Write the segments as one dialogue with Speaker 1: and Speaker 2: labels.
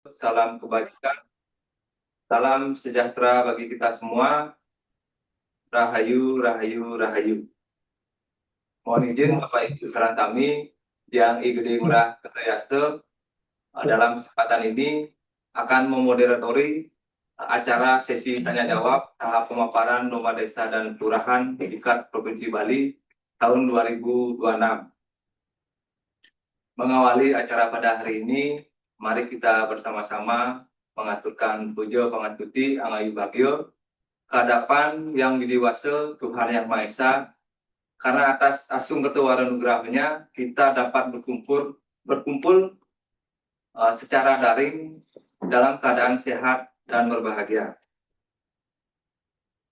Speaker 1: Salam kebajikan, salam sejahtera bagi kita semua. Rahayu, rahayu, rahayu. Mohon izin Bapak Ibu saudara kami yang Igede Ngurah Kertayaste dalam kesempatan ini akan memoderatori acara sesi tanya jawab tahap pemaparan lomba desa dan kelurahan di tingkat Provinsi Bali tahun 2026. Mengawali acara pada hari ini, mari kita bersama-sama mengaturkan puja pangastuti Angayu Bagyo kehadapan yang didiwasa Tuhan Yang Maha Esa, karena atas asung ketuaran nugerahnya kita dapat berkumpul secara daring dalam keadaan sehat dan berbahagia.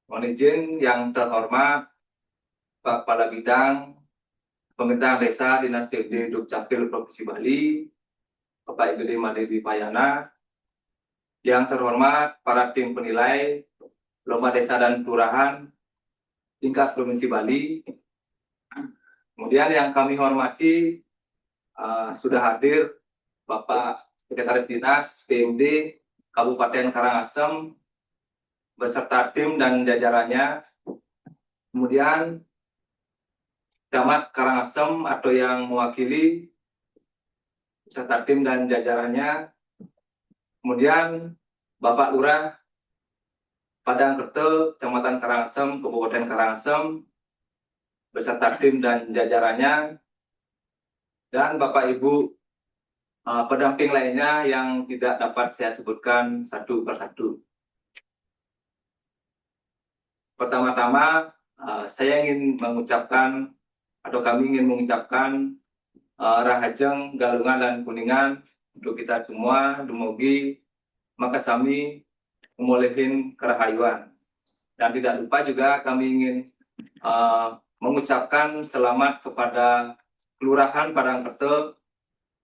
Speaker 1: Mohon izin yang terhormat Pak Kepala Bidang Pemerintahan Desa Dinas PPD Dukcapil Provinsi Bali, Bapak Ibu Dewi Payana, yang terhormat para tim penilai lomba desa dan kelurahan tingkat Provinsi Bali. Kemudian yang kami hormati sudah hadir Bapak Sekretaris Dinas PMD Kabupaten Karangasem beserta tim dan jajarannya. Kemudian Camat Karangasem atau yang mewakili beserta tim dan jajarannya. Kemudian Bapak Lurah Padangkerto, Kecamatan Karangasem, Kabupaten Karangasem beserta tim dan jajarannya. Dan Bapak Ibu pendamping lainnya yang tidak dapat saya sebutkan satu persatu. Pertama-tama, saya ingin mengucapkan atau kami ingin mengucapkan Rahajeng, Galungan, dan Kuningan untuk kita semua. Dumugi maka kami memolehin kerahayuan. Dan tidak lupa juga kami ingin mengucapkan selamat kepada Kelurahan Padangkerto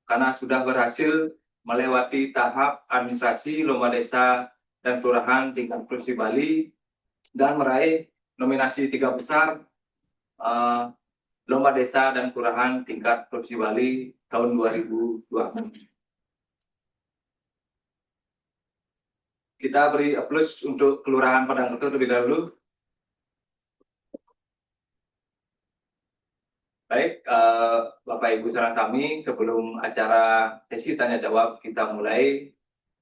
Speaker 1: karena sudah berhasil melewati tahap administrasi lomba desa dan kelurahan tingkat Provinsi Bali dan meraih nominasi 3 besar lomba desa dan kelurahan tingkat Provinsi Bali tahun 2020. Kita beri aplaus untuk Kelurahan Padangkerto terlebih dahulu. Baik, Bapak Ibu saudara kami, sebelum acara sesi tanya jawab kita mulai,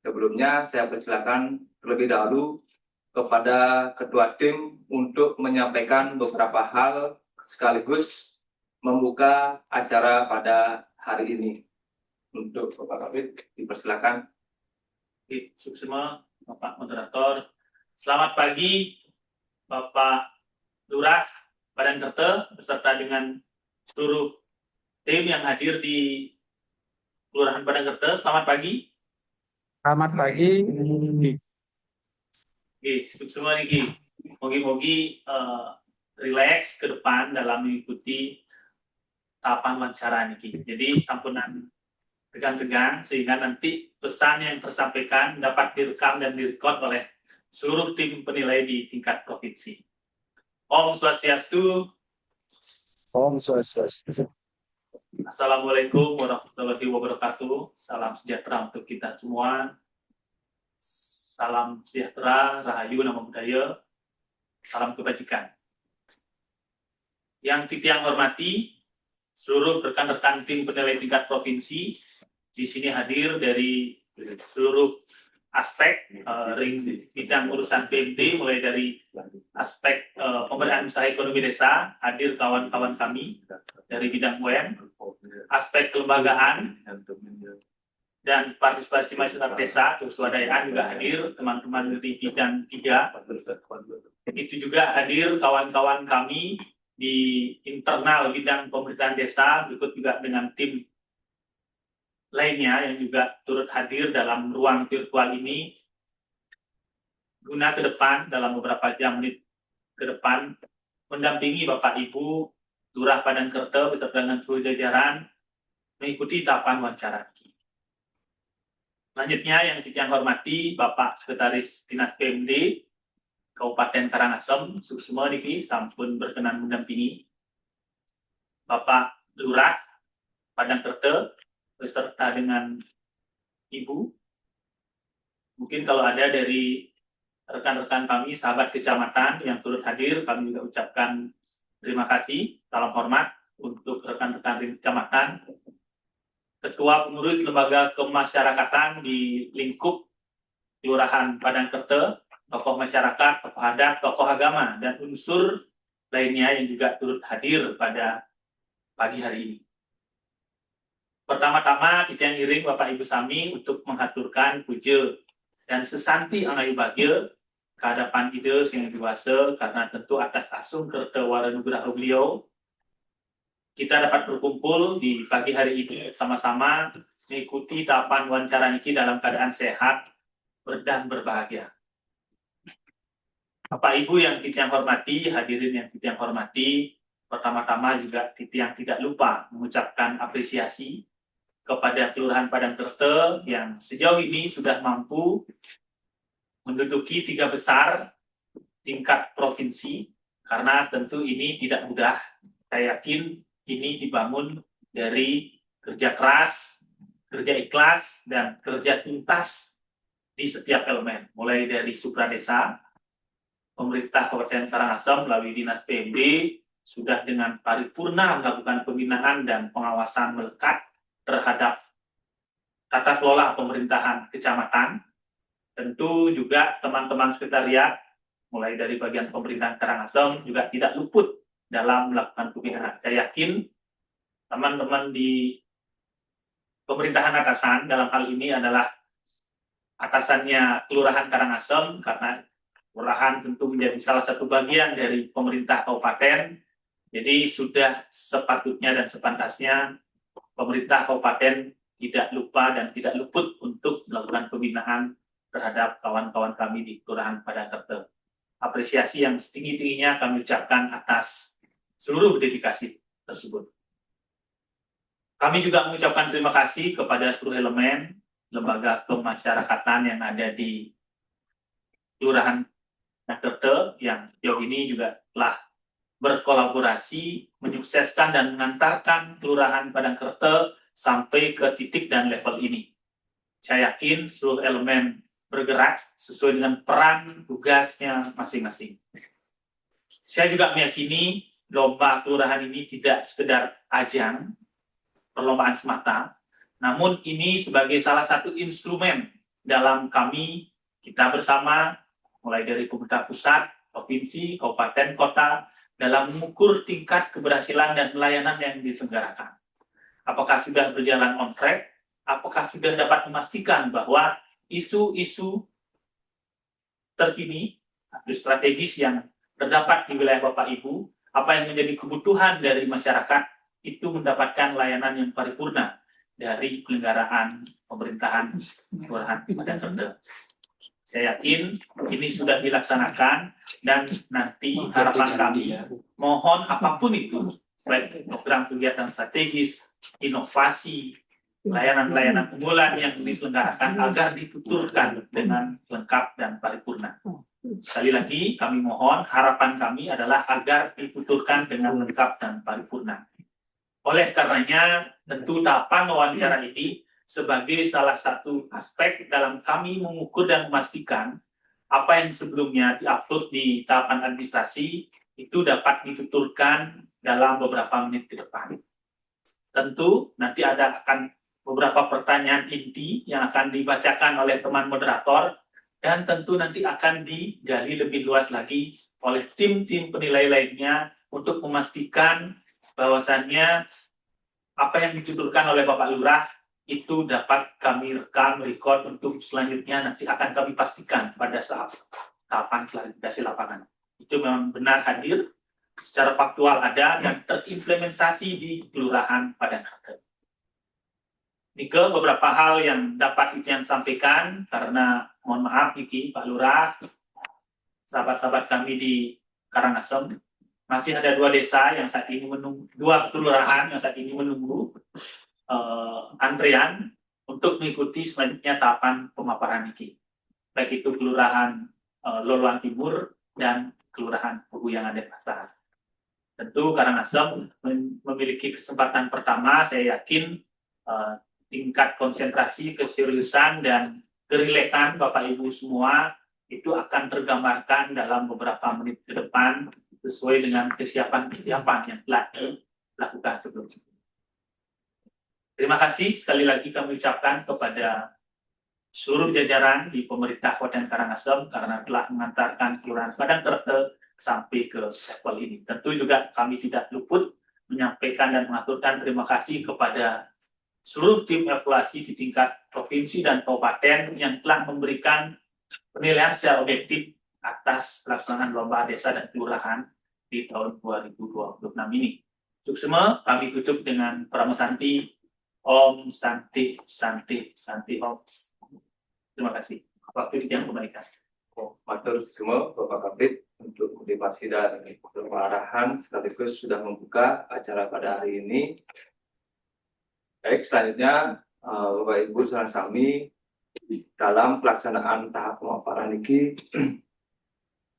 Speaker 1: sebelumnya saya persilakan terlebih dahulu kepada Ketua Tim untuk menyampaikan beberapa hal sekaligus membuka acara pada hari ini. Untuk Bapak Kabid, dipersilakan.
Speaker 2: Suksema, Bapak Moderator. Selamat pagi, Bapak Lurah Padangkerto beserta dengan seluruh tim yang hadir di Kelurahan Padangkerto. Selamat pagi.
Speaker 3: Selamat pagi.
Speaker 2: Suksema niki. Mogi-mogi relax ke depan dalam mengikuti tahapan wawancara niki. Jadi sampunan tegang-tegang sehingga nanti pesan yang tersampaikan dapat direkam dan direkod oleh seluruh tim penilai di tingkat provinsi. Om Swastiastu.
Speaker 3: Om Swastiastu.
Speaker 2: Assalamualaikum warahmatullahi wabarakatuh. Salam sejahtera untuk kita semua. Salam sejahtera, rahayu, nama budaya. Salam kebajikan. Yang titiang hormati, seluruh rekan-rekan tim penilai tingkat provinsi di sini hadir dari seluruh aspek bidang urusan PMD, mulai dari aspek pemberdayaan usaha ekonomi desa, hadir kawan-kawan kami dari bidang UM, aspek kelembagaan dan partisipasi masyarakat desa, keswadayaan juga hadir, teman-teman di bidang 3. Itu juga hadir kawan-kawan kami di internal bidang pemerintahan desa, berikut juga dengan tim lainnya yang juga turut hadir dalam ruang virtual ini guna ke depan dalam beberapa jam menit ke depan mendampingi Bapak Ibu Lurah Padangkerto beserta dengan seluruh jajaran mengikuti tahapan wawancara. Selanjutnya yang hormati Bapak Sekretaris Dinas PMD Kabupaten Karangasem, Suksema niki sampun berkenan mendampingi Bapak Lurah Padangkerto beserta dengan Ibu Mungkin kalau ada dari rekan-rekan kami, sahabat kecamatan yang turut hadir, kami juga ucapkan terima kasih, salam hormat untuk rekan-rekan kecamatan, Ketua Pengurus Lembaga Kemasyarakatan di lingkup Kelurahan Padangkerte, tokoh masyarakat, tokoh adat, tokoh agama, dan unsur lainnya yang juga turut hadir pada pagi hari ini. Pertama-tama kita ngiring Bapak Ibu Sami untuk menghaturkan puja dan sesanti angayu bagya kehadapan ide yang dewasa, karena tentu atas asung kerta waranugraha beliau kita dapat berkumpul di pagi hari ini sama-sama mengikuti tahapan wawancara niki dalam keadaan sehat dan berbahagia. Bapak Ibu yang kita hormati, hadirin yang kita hormati, pertama-tama juga kita yang tidak lupa mengucapkan apresiasi kepada Kelurahan Padangkerte yang sejauh ini sudah mampu menduduki 3 besar tingkat provinsi, karena tentu ini tidak mudah. Saya yakin ini dibangun dari kerja keras, kerja ikhlas, dan kerja tuntas di setiap elemen, mulai dari supradesa, pemerintah Kabupaten Karangasem melalui Dinas PMD sudah dengan paripurna melakukan pembinaan dan pengawasan melekat terhadap tata kelola pemerintahan kecamatan. Tentu juga teman-teman sekretariat mulai dari bagian pemerintahan Karangasem juga tidak luput dalam melakukan pembinaan. Saya yakin teman-teman di pemerintahan atasan dalam hal ini adalah atasannya Kelurahan Karangasem, karena kelurahan tentu menjadi salah satu bagian dari pemerintah kabupaten. Jadi sudah sepatutnya dan sepantasnya pemerintah kabupaten tidak lupa dan tidak luput untuk melakukan pembinaan terhadap kawan-kawan kami di Kelurahan Padangkerte. Apresiasi yang setinggi-tingginya kami ucapkan atas seluruh dedikasi tersebut. Kami juga mengucapkan terima kasih kepada seluruh elemen lembaga kemasyarakatan yang ada di Kelurahan Padangkerte yang sejauh ini juga telah berkolaborasi, menyukseskan dan mengantarkan Kelurahan Padangkerte sampai ke titik dan level ini. Saya yakin seluruh elemen bergerak sesuai dengan peran tugasnya masing-masing. Saya juga meyakini lomba kelurahan ini tidak sekedar ajang perlombaan semata, namun ini sebagai salah satu instrumen dalam kami, kita bersama, mulai dari pemerintah pusat, provinsi, kabupaten, kota, dalam mengukur tingkat keberhasilan dan pelayanan yang diselenggarakan. Apakah sudah berjalan on track? Apakah sudah dapat memastikan bahwa isu-isu terkini, strategis yang terdapat di wilayah Bapak Ibu, apa yang menjadi kebutuhan dari masyarakat, itu mendapatkan layanan yang paripurna dari penyelenggaraan pemerintahan Kelurahan Padangkerte. Saya yakin ini sudah dilaksanakan, dan nanti harapan kami mohon apapun itu, baik program kegiatan strategis, inovasi, layanan-layanan unggulan yang diselenggarakan agar dituturkan dengan lengkap dan paripurna. Sekali lagi kami mohon, harapan kami adalah agar dituturkan dengan lengkap dan paripurna. Oleh karenanya, tentu tahapan wawancara ini sebagai salah satu aspek dalam kami mengukur dan memastikan apa yang sebelumnya diupload di tahapan administrasi itu dapat dituturkan dalam beberapa menit ke depan. Tentu nanti ada akan beberapa pertanyaan inti yang akan dibacakan oleh teman moderator, dan tentu nanti akan digali lebih luas lagi oleh tim-tim penilai lainnya untuk memastikan bahwasannya apa yang dituturkan oleh Bapak Lurah itu dapat kami rekam, record untuk selanjutnya nanti akan kami pastikan pada saat tahapan klarifikasi lapangan. Itu memang benar hadir, secara faktual ada, dan terimplementasi di Kelurahan Padangkerte. Nike, beberapa hal yang dapat Ikian sampaikan, karena mohon maaf Iki, Pak Lurah, sahabat-sahabat kami di Karangasem, masih ada 2 desa yang saat ini menunggu, 2 kelurahan yang saat ini menunggu antrean untuk mengikuti selanjutnya tahapan pemaparan Iki. Baik itu Kelurahan Loluan Timur dan Kelurahan Peguyangan Denpasar. Tentu Karangasem memiliki kesempatan pertama, saya yakin tingkat konsentrasi, keseriusan, dan kerilekan Bapak Ibu semua itu akan tergambarkan dalam beberapa menit ke depan sesuai dengan kesiapan-kesiapan yang telah dilakukan sebelumnya. Terima kasih sekali lagi kami ucapkan kepada seluruh jajaran di pemerintah Kabupaten Karangasem karena telah mengantarkan Kelurahan Padangkerteu sampai ke level ini. Tentu juga kami tidak luput menyampaikan dan mengaturkan terima kasih kepada seluruh tim evaluasi di tingkat provinsi dan kabupaten yang telah memberikan penilaian secara objektif atas pelaksanaan lomba desa dan kelurahan di tahun 2026 ini. Untuk semua kami tutup dengan Pramu Santi, Om Santi Santi Santi Om. Terima kasih. Waktu yang kembalikan.
Speaker 1: Matur semua Bapak Kabid untuk motivasi dan pengarahan sekaligus sudah membuka acara pada hari ini. Baik, selanjutnya Bapak Ibu sareng sami dalam pelaksanaan tahap pemaparan ini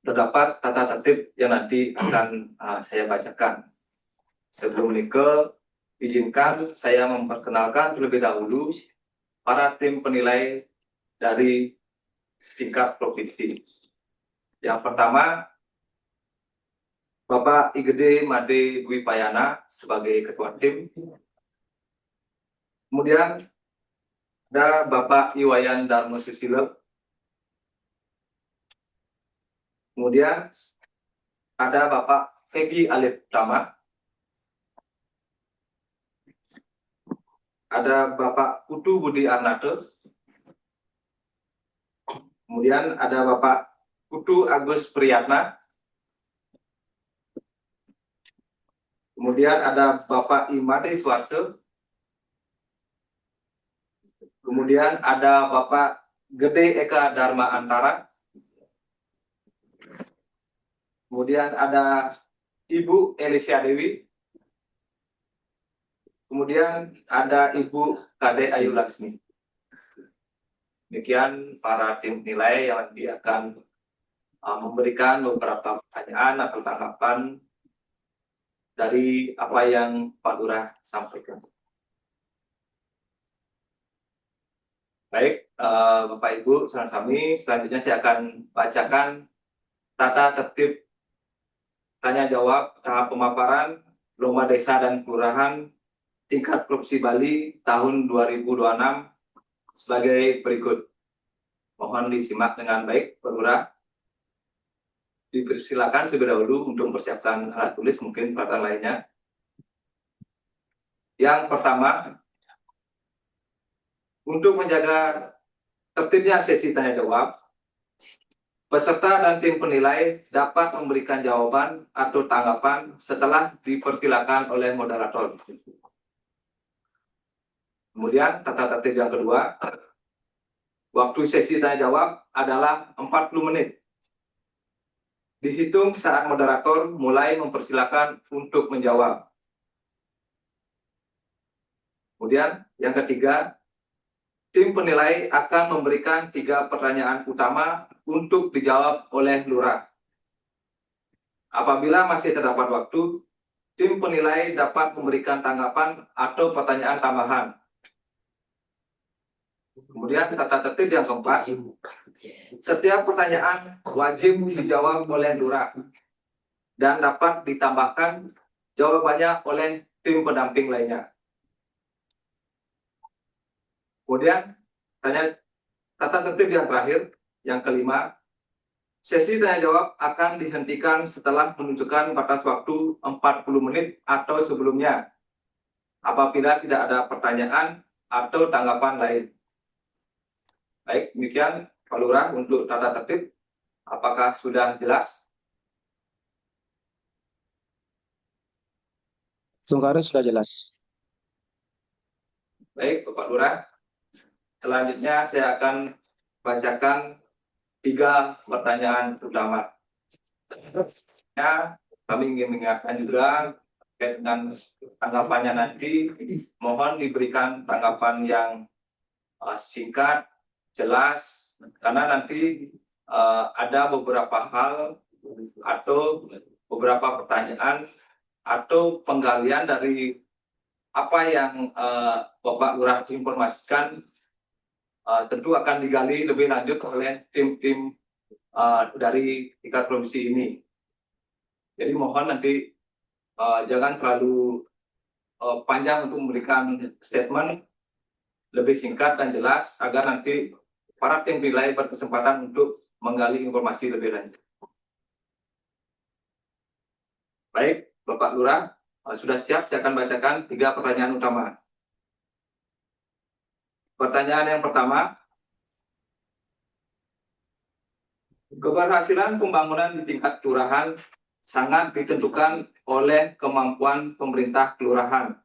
Speaker 1: terdapat tata tertib yang nanti akan saya bacakan. Sebelum itu, izinkan saya memperkenalkan terlebih dahulu para tim penilai dari tingkat provinsi. Yang pertama, Bapak Igede Made Dwi Payana sebagai ketua tim. Kemudian ada Bapak Iwayan Darmo Susilo. Kemudian ada Bapak Fegi Alif Tama. Ada Bapak Putu Budi Arnate. Kemudian ada Bapak Putu Agus Priyatna. Kemudian ada Bapak Imade Swarse. Kemudian ada Bapak Gede Eka Dharma Antara. Kemudian ada Ibu Elisha Dewi. Kemudian ada Ibu Kade Ayu Laksmi. Demikian para tim nilai yang nanti akan memberikan beberapa pertanyaan atau tanggapan dari apa yang Pak Lurah sampaikan. Baik, Bapak Ibu, saran kami, selanjutnya saya akan bacakan tata tertib tanya jawab tahap pemaparan lomba desa dan kelurahan tingkat Provinsi Bali tahun 2026 sebagai berikut. Mohon disimak dengan baik, Pak Lurah. Dipersilakan terlebih dahulu untuk mempersiapkan alat tulis, mungkin peralatan lainnya. Yang pertama, untuk menjaga tertibnya sesi tanya jawab, peserta dan tim penilai dapat memberikan jawaban atau tanggapan setelah dipersilakan oleh moderator. Kemudian tata tertib yang kedua, waktu sesi tanya jawab adalah 40 menit. Dihitung saat moderator mulai mempersilakan untuk menjawab. Kemudian yang ketiga, tim penilai akan memberikan 3 pertanyaan utama untuk dijawab oleh lurah. Apabila masih terdapat waktu, tim penilai dapat memberikan tanggapan atau pertanyaan tambahan. Kemudian tata tertib yang keempat, setiap pertanyaan wajib dijawab oleh lurah dan dapat ditambahkan jawabannya oleh tim pendamping lainnya. Kemudian tata tertib yang terakhir, yang kelima, sesi tanya jawab akan dihentikan setelah menunjukkan batas waktu 40 menit atau sebelumnya apabila tidak ada pertanyaan atau tanggapan lain. Baik, demikian Pak Lurah untuk tata tertib. Apakah sudah jelas?
Speaker 3: Tunggaru sudah jelas.
Speaker 1: Baik, Bapak Lurah. Selanjutnya saya akan bacakan 3 pertanyaan utama. Ya, kami ingin mengingatkan juga terkait dengan tanggapannya nanti, mohon diberikan tanggapan yang singkat, jelas, karena nanti ada beberapa hal atau beberapa pertanyaan atau penggalian dari apa yang Bapak Lurah informasikan tentu akan digali lebih lanjut oleh tim-tim dari tingkat provinsi ini. Jadi mohon nanti jangan terlalu panjang untuk memberikan statement, lebih singkat dan jelas agar nanti para tim penilai berkesempatan untuk menggali informasi lebih lanjut. Baik, Bapak Lurah, sudah siap? Saya akan bacakan 3 pertanyaan utama. Pertanyaan yang pertama, keberhasilan pembangunan di tingkat kelurahan sangat ditentukan oleh kemampuan pemerintah kelurahan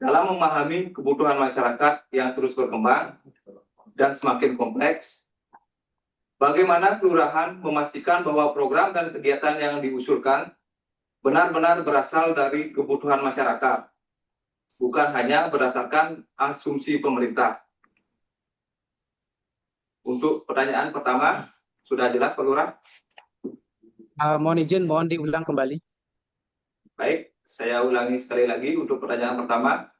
Speaker 1: dalam memahami kebutuhan masyarakat yang terus berkembang dan semakin kompleks. Bagaimana kelurahan memastikan bahwa program dan kegiatan yang diusulkan benar-benar berasal dari kebutuhan masyarakat, bukan hanya berdasarkan asumsi pemerintah. Untuk pertanyaan pertama, sudah jelas Pak Lurah?
Speaker 3: Mohon izin, mohon diulang kembali.
Speaker 1: Baik, saya ulangi sekali lagi untuk pertanyaan pertama.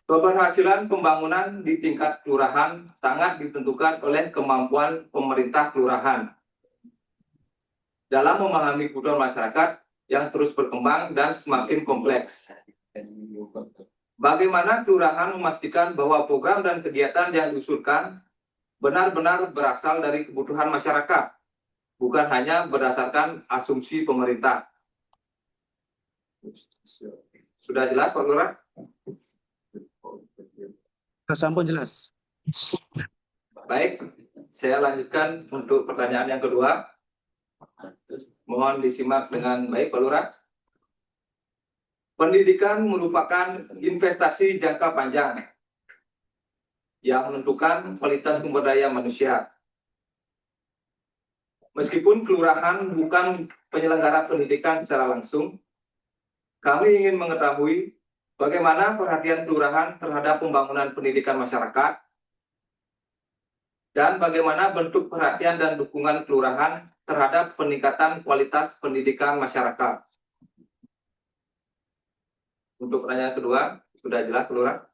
Speaker 1: Keberhasilan pembangunan di tingkat kelurahan sangat ditentukan oleh kemampuan pemerintah kelurahan dalam memahami kebutuhan masyarakat yang terus berkembang dan semakin kompleks. Bagaimana kelurahan memastikan bahwa program dan kegiatan yang diusulkan benar-benar berasal dari kebutuhan masyarakat, bukan hanya berdasarkan asumsi pemerintah. Sudah jelas Pak Lurah?
Speaker 3: Sampun jelas.
Speaker 1: Baik, saya lanjutkan untuk pertanyaan yang kedua. Mohon disimak dengan baik Pak Lurah. Pendidikan merupakan investasi jangka panjang yang menentukan kualitas sumber daya manusia. Meskipun kelurahan bukan penyelenggara pendidikan secara langsung, kami ingin mengetahui bagaimana perhatian kelurahan terhadap pembangunan pendidikan masyarakat dan bagaimana bentuk perhatian dan dukungan kelurahan terhadap peningkatan kualitas pendidikan masyarakat. Untuk pertanyaan kedua, sudah jelas Lurah?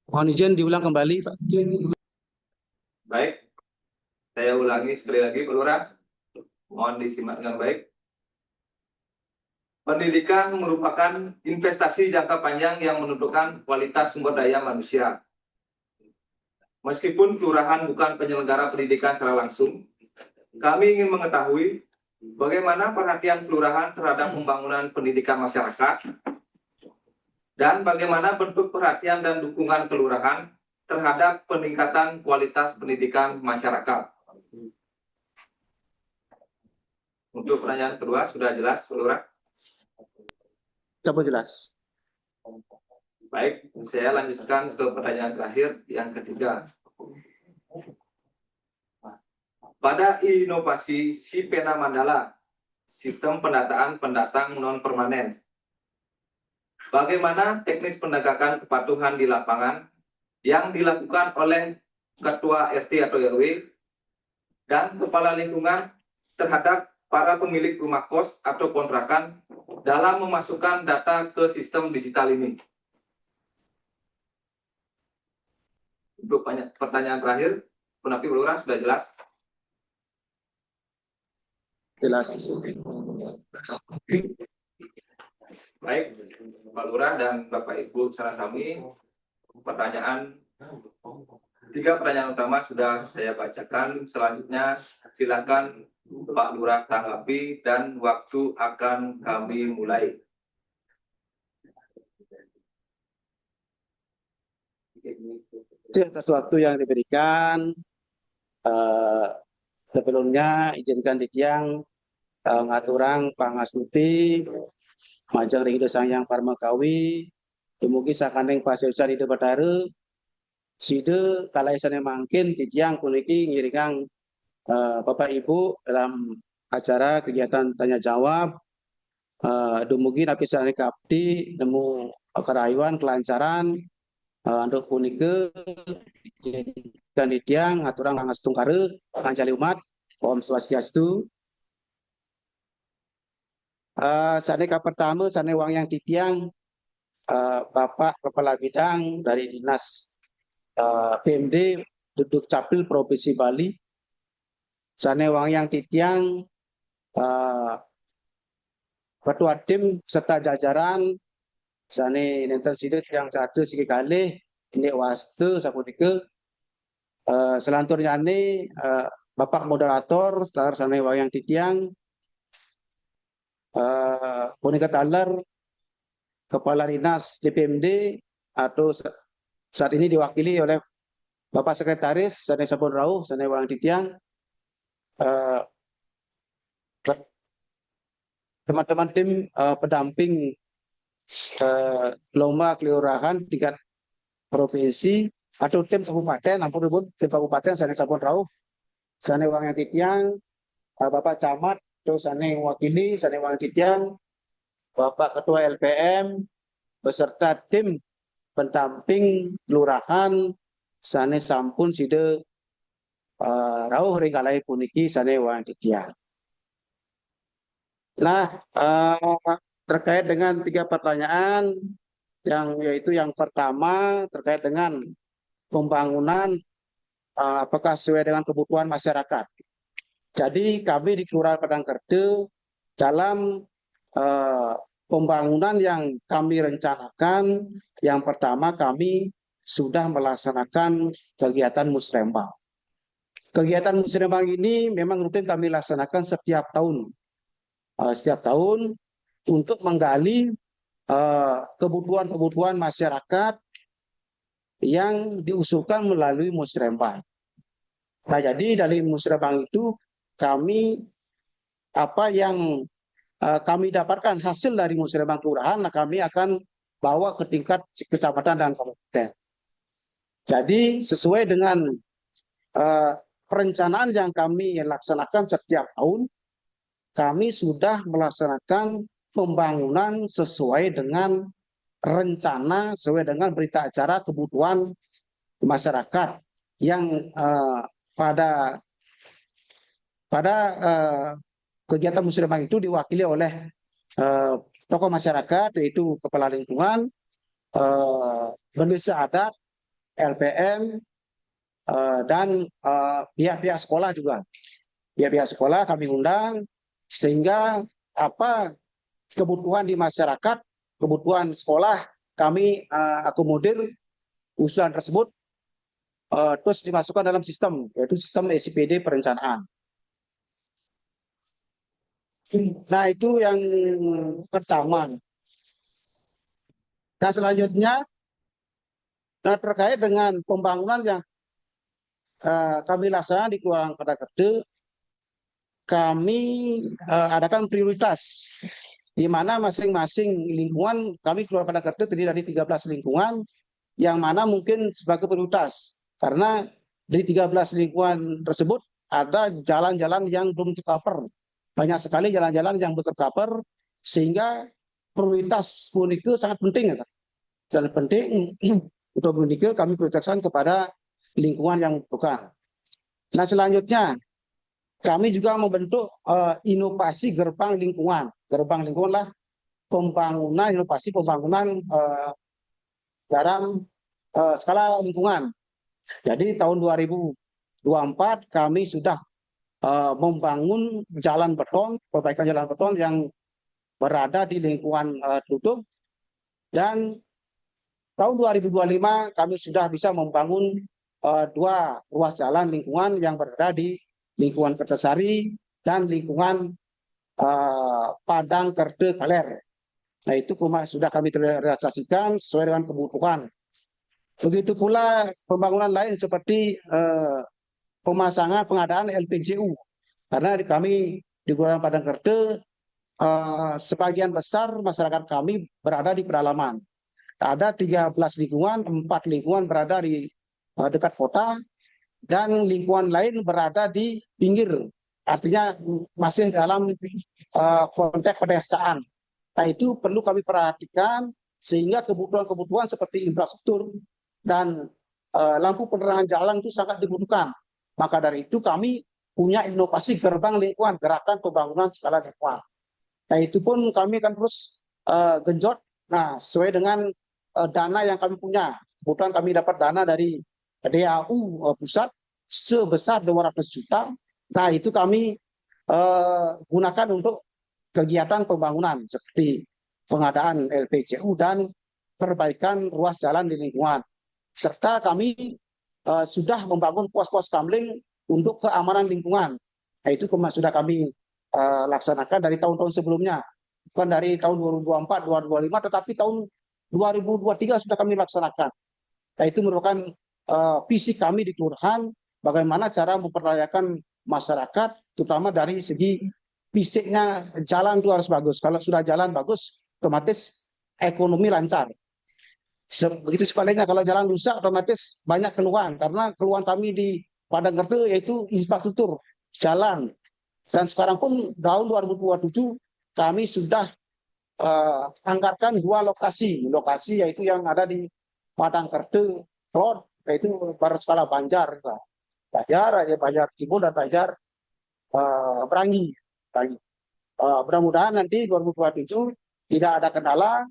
Speaker 3: Mohon izin diulang kembali, Pak.
Speaker 1: Baik, saya ulangi sekali lagi Pak Lurah. Mohon disimak dengan baik. Pendidikan merupakan investasi jangka panjang yang menentukan kualitas sumber daya manusia. Meskipun kelurahan bukan penyelenggara pendidikan secara langsung, kami ingin mengetahui bagaimana perhatian kelurahan terhadap pembangunan pendidikan masyarakat dan bagaimana bentuk perhatian dan dukungan kelurahan terhadap peningkatan kualitas pendidikan masyarakat. Untuk pertanyaan kedua, sudah jelas, Lurah?
Speaker 3: Sampun jelas.
Speaker 1: Baik, saya lanjutkan ke pertanyaan terakhir, yang ketiga. Pada inovasi Sipena Mandala, sistem pendataan pendatang non-permanen, bagaimana teknis penegakan kepatuhan di lapangan yang dilakukan oleh Ketua RT atau RW dan Kepala Lingkungan terhadap para pemilik rumah kos atau kontrakan dalam memasukkan data ke sistem digital ini? Untuk pertanyaan terakhir, Penapi Lurah sudah jelas?
Speaker 3: Jelas.
Speaker 1: Baik, Pak Lurah dan Bapak Ibu Sarasami, tiga pertanyaan utama sudah saya bacakan. Selanjutnya silakan Pak Lurah tanggapi dan waktu akan kami mulai.
Speaker 3: Atas waktu yang diberikan, sebelumnya izinkan Didiang ngaturang pangastuti majang ring sangyang parmakawi dumugi sakaneng paseucan ide batare side kalaisan mangkin Didiang puniki ngiringang Bapak Ibu dalam acara kegiatan tanya jawab dumugi napisan kapti nemu kerayuan kelancaran untuk punike dan Didiang ngaturang langastung kare ngancali umat Om Swastiastu. Sane ka pertama sane wang yang Didiang Bapak Kepala Bidang dari Dinas PMD Duduk Capil Provinsi Bali, Sane Wangyang Titiang, Ketua Tim serta jajaran, Sane Nenten Sidet yang satu sigi kalih, ini wastu sapudike, selanturnya ini Bapak Moderator, Sane Wangyang Titiang, Monika Taler, Kepala Dinas DPMD atau saat ini diwakili oleh Bapak Sekretaris Sane Sabun Rauh, Sane Wangyang Titiang, teman-teman tim pendamping lomba kelurahan tingkat provinsi atau tim kabupaten, ampun tim kabupaten Sane Sabun Rauh, Sane Wangyang Titiang, Bapak Camat, terus Sane wakili Sane Wangyang Titiang, Bapak Ketua LPM, beserta tim pendamping kelurahan Sane Sampun Side Rauh Ringkalai puniki Sane Wangyang Titiang. Nah, terkait dengan 3 pertanyaan, yaitu yang pertama terkait dengan pembangunan apakah sesuai dengan kebutuhan masyarakat. Jadi kami di Kelurahan Padangkerde dalam pembangunan yang kami rencanakan, yang pertama kami sudah melaksanakan kegiatan musrembang. Kegiatan musrembang ini memang rutin kami laksanakan setiap tahun. Setiap tahun untuk menggali kebutuhan-kebutuhan masyarakat yang diusulkan melalui musrembang. Nah, jadi dari musrembang itu kami apa yang kami dapatkan hasil dari musrembang kelurahan, nah kami akan bawa ke tingkat kecamatan dan kabupaten. Jadi sesuai dengan perencanaan yang kami laksanakan setiap tahun, kami sudah melaksanakan pembangunan sesuai dengan rencana, sesuai dengan berita acara kebutuhan masyarakat yang pada kegiatan musrembang itu diwakili oleh tokoh masyarakat, yaitu kepala lingkungan, pendesa adat, LPM, dan pihak-pihak sekolah juga. Pihak-pihak sekolah kami undang sehingga apa kebutuhan di masyarakat, kebutuhan sekolah kami akomodir usulan tersebut, terus dimasukkan dalam sistem, yaitu sistem SIPD perencanaan. Nah, itu yang pertama. Nah, selanjutnya terkait dengan pembangunan yang kami laksanakan di Kelurahan Padangkerde, kami adakan prioritas di mana masing-masing lingkungan, kami Kelurahan Padangkerde terdiri dari 13 lingkungan yang mana mungkin sebagai prioritas karena di 13 lingkungan tersebut ada jalan-jalan yang belum tercover. Banyak sekali jalan-jalan yang belum tercover sehingga prioritas punike sangat penting. Sangat penting untuk punike kami prioritaskan kepada lingkungan yang bukan. Nah, selanjutnya kami juga membentuk inovasi gerbang lingkungan. Gerbang lingkungan lah pembangunan, inovasi pembangunan dalam skala lingkungan. Jadi tahun 2024 kami sudah membangun jalan beton, perbaikan jalan beton yang berada di lingkungan tutup, dan tahun 2025 kami sudah bisa membangun 2 ruas jalan lingkungan yang berada di lingkungan Kertasari dan lingkungan Padangkerde Kaler. Nah, itu sudah kami realisasikan sesuai dengan kebutuhan. Begitu pula pembangunan lain seperti pemasangan pengadaan LPJU. Karena kami di Kelurahan Padangkerde sebagian besar masyarakat kami berada di pedalaman. Ada 13 lingkungan, 4 lingkungan berada di dekat kota, dan lingkungan lain berada di pinggir, artinya masih dalam konteks pedesaan. Nah, itu perlu kami perhatikan sehingga kebutuhan-kebutuhan seperti infrastruktur dan lampu penerangan jalan itu sangat dibutuhkan. Maka dari itu kami punya inovasi gerbang lingkungan, gerakan pembangunan skala lingkungan. Nah, itu pun kami akan terus genjot. Nah, sesuai dengan dana yang kami punya. Kebetulan kami dapat dana dari DAU pusat sebesar 200 juta. Nah, itu kami gunakan untuk kegiatan pembangunan seperti pengadaan LPCU dan perbaikan ruas jalan di lingkungan. Serta kami sudah membangun pos-pos kamling untuk keamanan lingkungan. Nah, itu sudah kami laksanakan dari tahun-tahun sebelumnya. Bukan dari tahun 2024, 2025, tetapi tahun 2023 sudah kami laksanakan. Nah, itu merupakan visi kami di kelurahan, bagaimana cara memperdayakan masyarakat, terutama dari segi fisiknya jalan itu harus bagus. Kalau sudah jalan bagus, otomatis ekonomi lancar. Begitu sebaliknya, kalau jalan rusak, otomatis banyak keluhan. Karena keluhan kami di Padangkerto yaitu infrastruktur jalan. Dan sekarang pun tahun 2027 kami sudah anggarkan 2 lokasi yaitu yang ada di Padangkerto, Klot, yaitu baru skala Banjar, Banjar Timur dan Banjar Brangi. Mudah-mudahan nanti 2027 tidak ada kendala,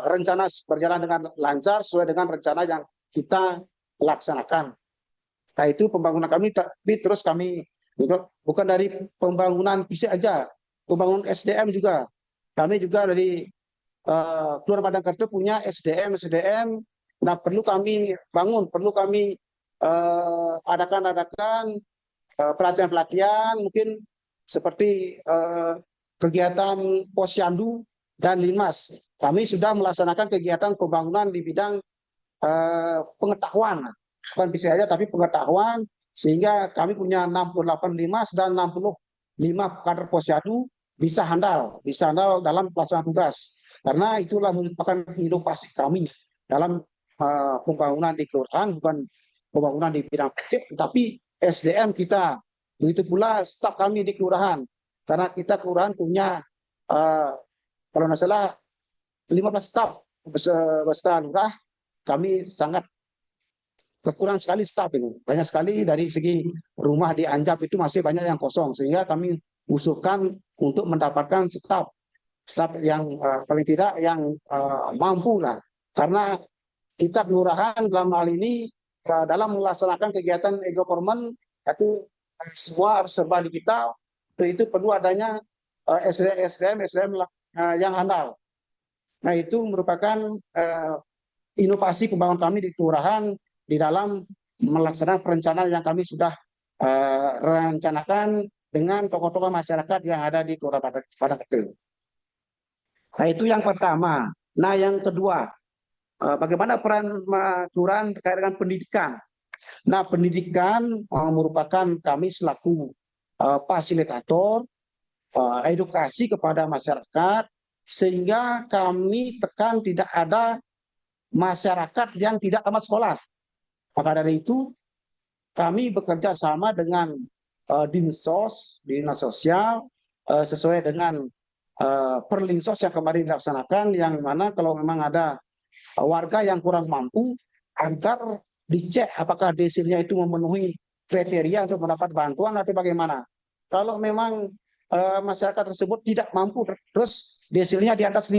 Speaker 3: rencana berjalan dengan lancar sesuai dengan rencana yang kita laksanakan. Nah, itu pembangunan kami, tapi terus kami bukan dari pembangunan fisik aja, pembangunan SDM juga. Kami juga dari Kelurahan Padangkerto punya SDM. Nah, perlu kami bangun, perlu kami adakan pelatihan-pelatihan, mungkin seperti kegiatan Posyandu dan Linmas. Kami sudah melaksanakan kegiatan pembangunan di bidang pengetahuan, bukan fisik saja tapi pengetahuan, sehingga kami punya 68 Linmas dan 65 kader Posyandu bisa handal dalam pelaksanaan tugas. Karena itulah merupakan inovasi kami dalam pembangunan di kelurahan, bukan pembangunan di bidang fisik, tapi SDM kita. Begitu pula staf kami di kelurahan. Karena kita kelurahan punya kalau tidak salah 15 staf beserta lurah. Kami sangat kekurangan sekali staf ini. Banyak sekali dari segi rumah di Anjab itu masih banyak yang kosong. Sehingga kami usulkan untuk mendapatkan staf yang paling tidak yang mampu lah. Karena kita kelurahan dalam hal ini dalam melaksanakan kegiatan e-government itu semua harus serba digital. Itu perlu adanya SDM yang handal. Nah, itu merupakan inovasi pembangunan kami di kelurahan di dalam melaksanakan perencanaan yang kami sudah rencanakan dengan tokoh-tokoh masyarakat yang ada di Kelurahan Padangkerto. Nah, itu yang pertama. Nah, yang kedua, bagaimana peran kelurahan terkait dengan pendidikan. Nah, pendidikan merupakan kami selaku fasilitator edukasi kepada masyarakat, sehingga kami tekan tidak ada masyarakat yang tidak tamat sekolah. Maka dari itu, kami bekerja sama dengan Dinsos, Dinas Sosial, sesuai dengan Perlinsos yang kemarin dilaksanakan, yang mana kalau memang ada warga yang kurang mampu, agar dicek apakah desilnya itu memenuhi kriteria untuk mendapat bantuan atau bagaimana. Kalau memang masyarakat tersebut tidak mampu, terus desilnya di atas 5,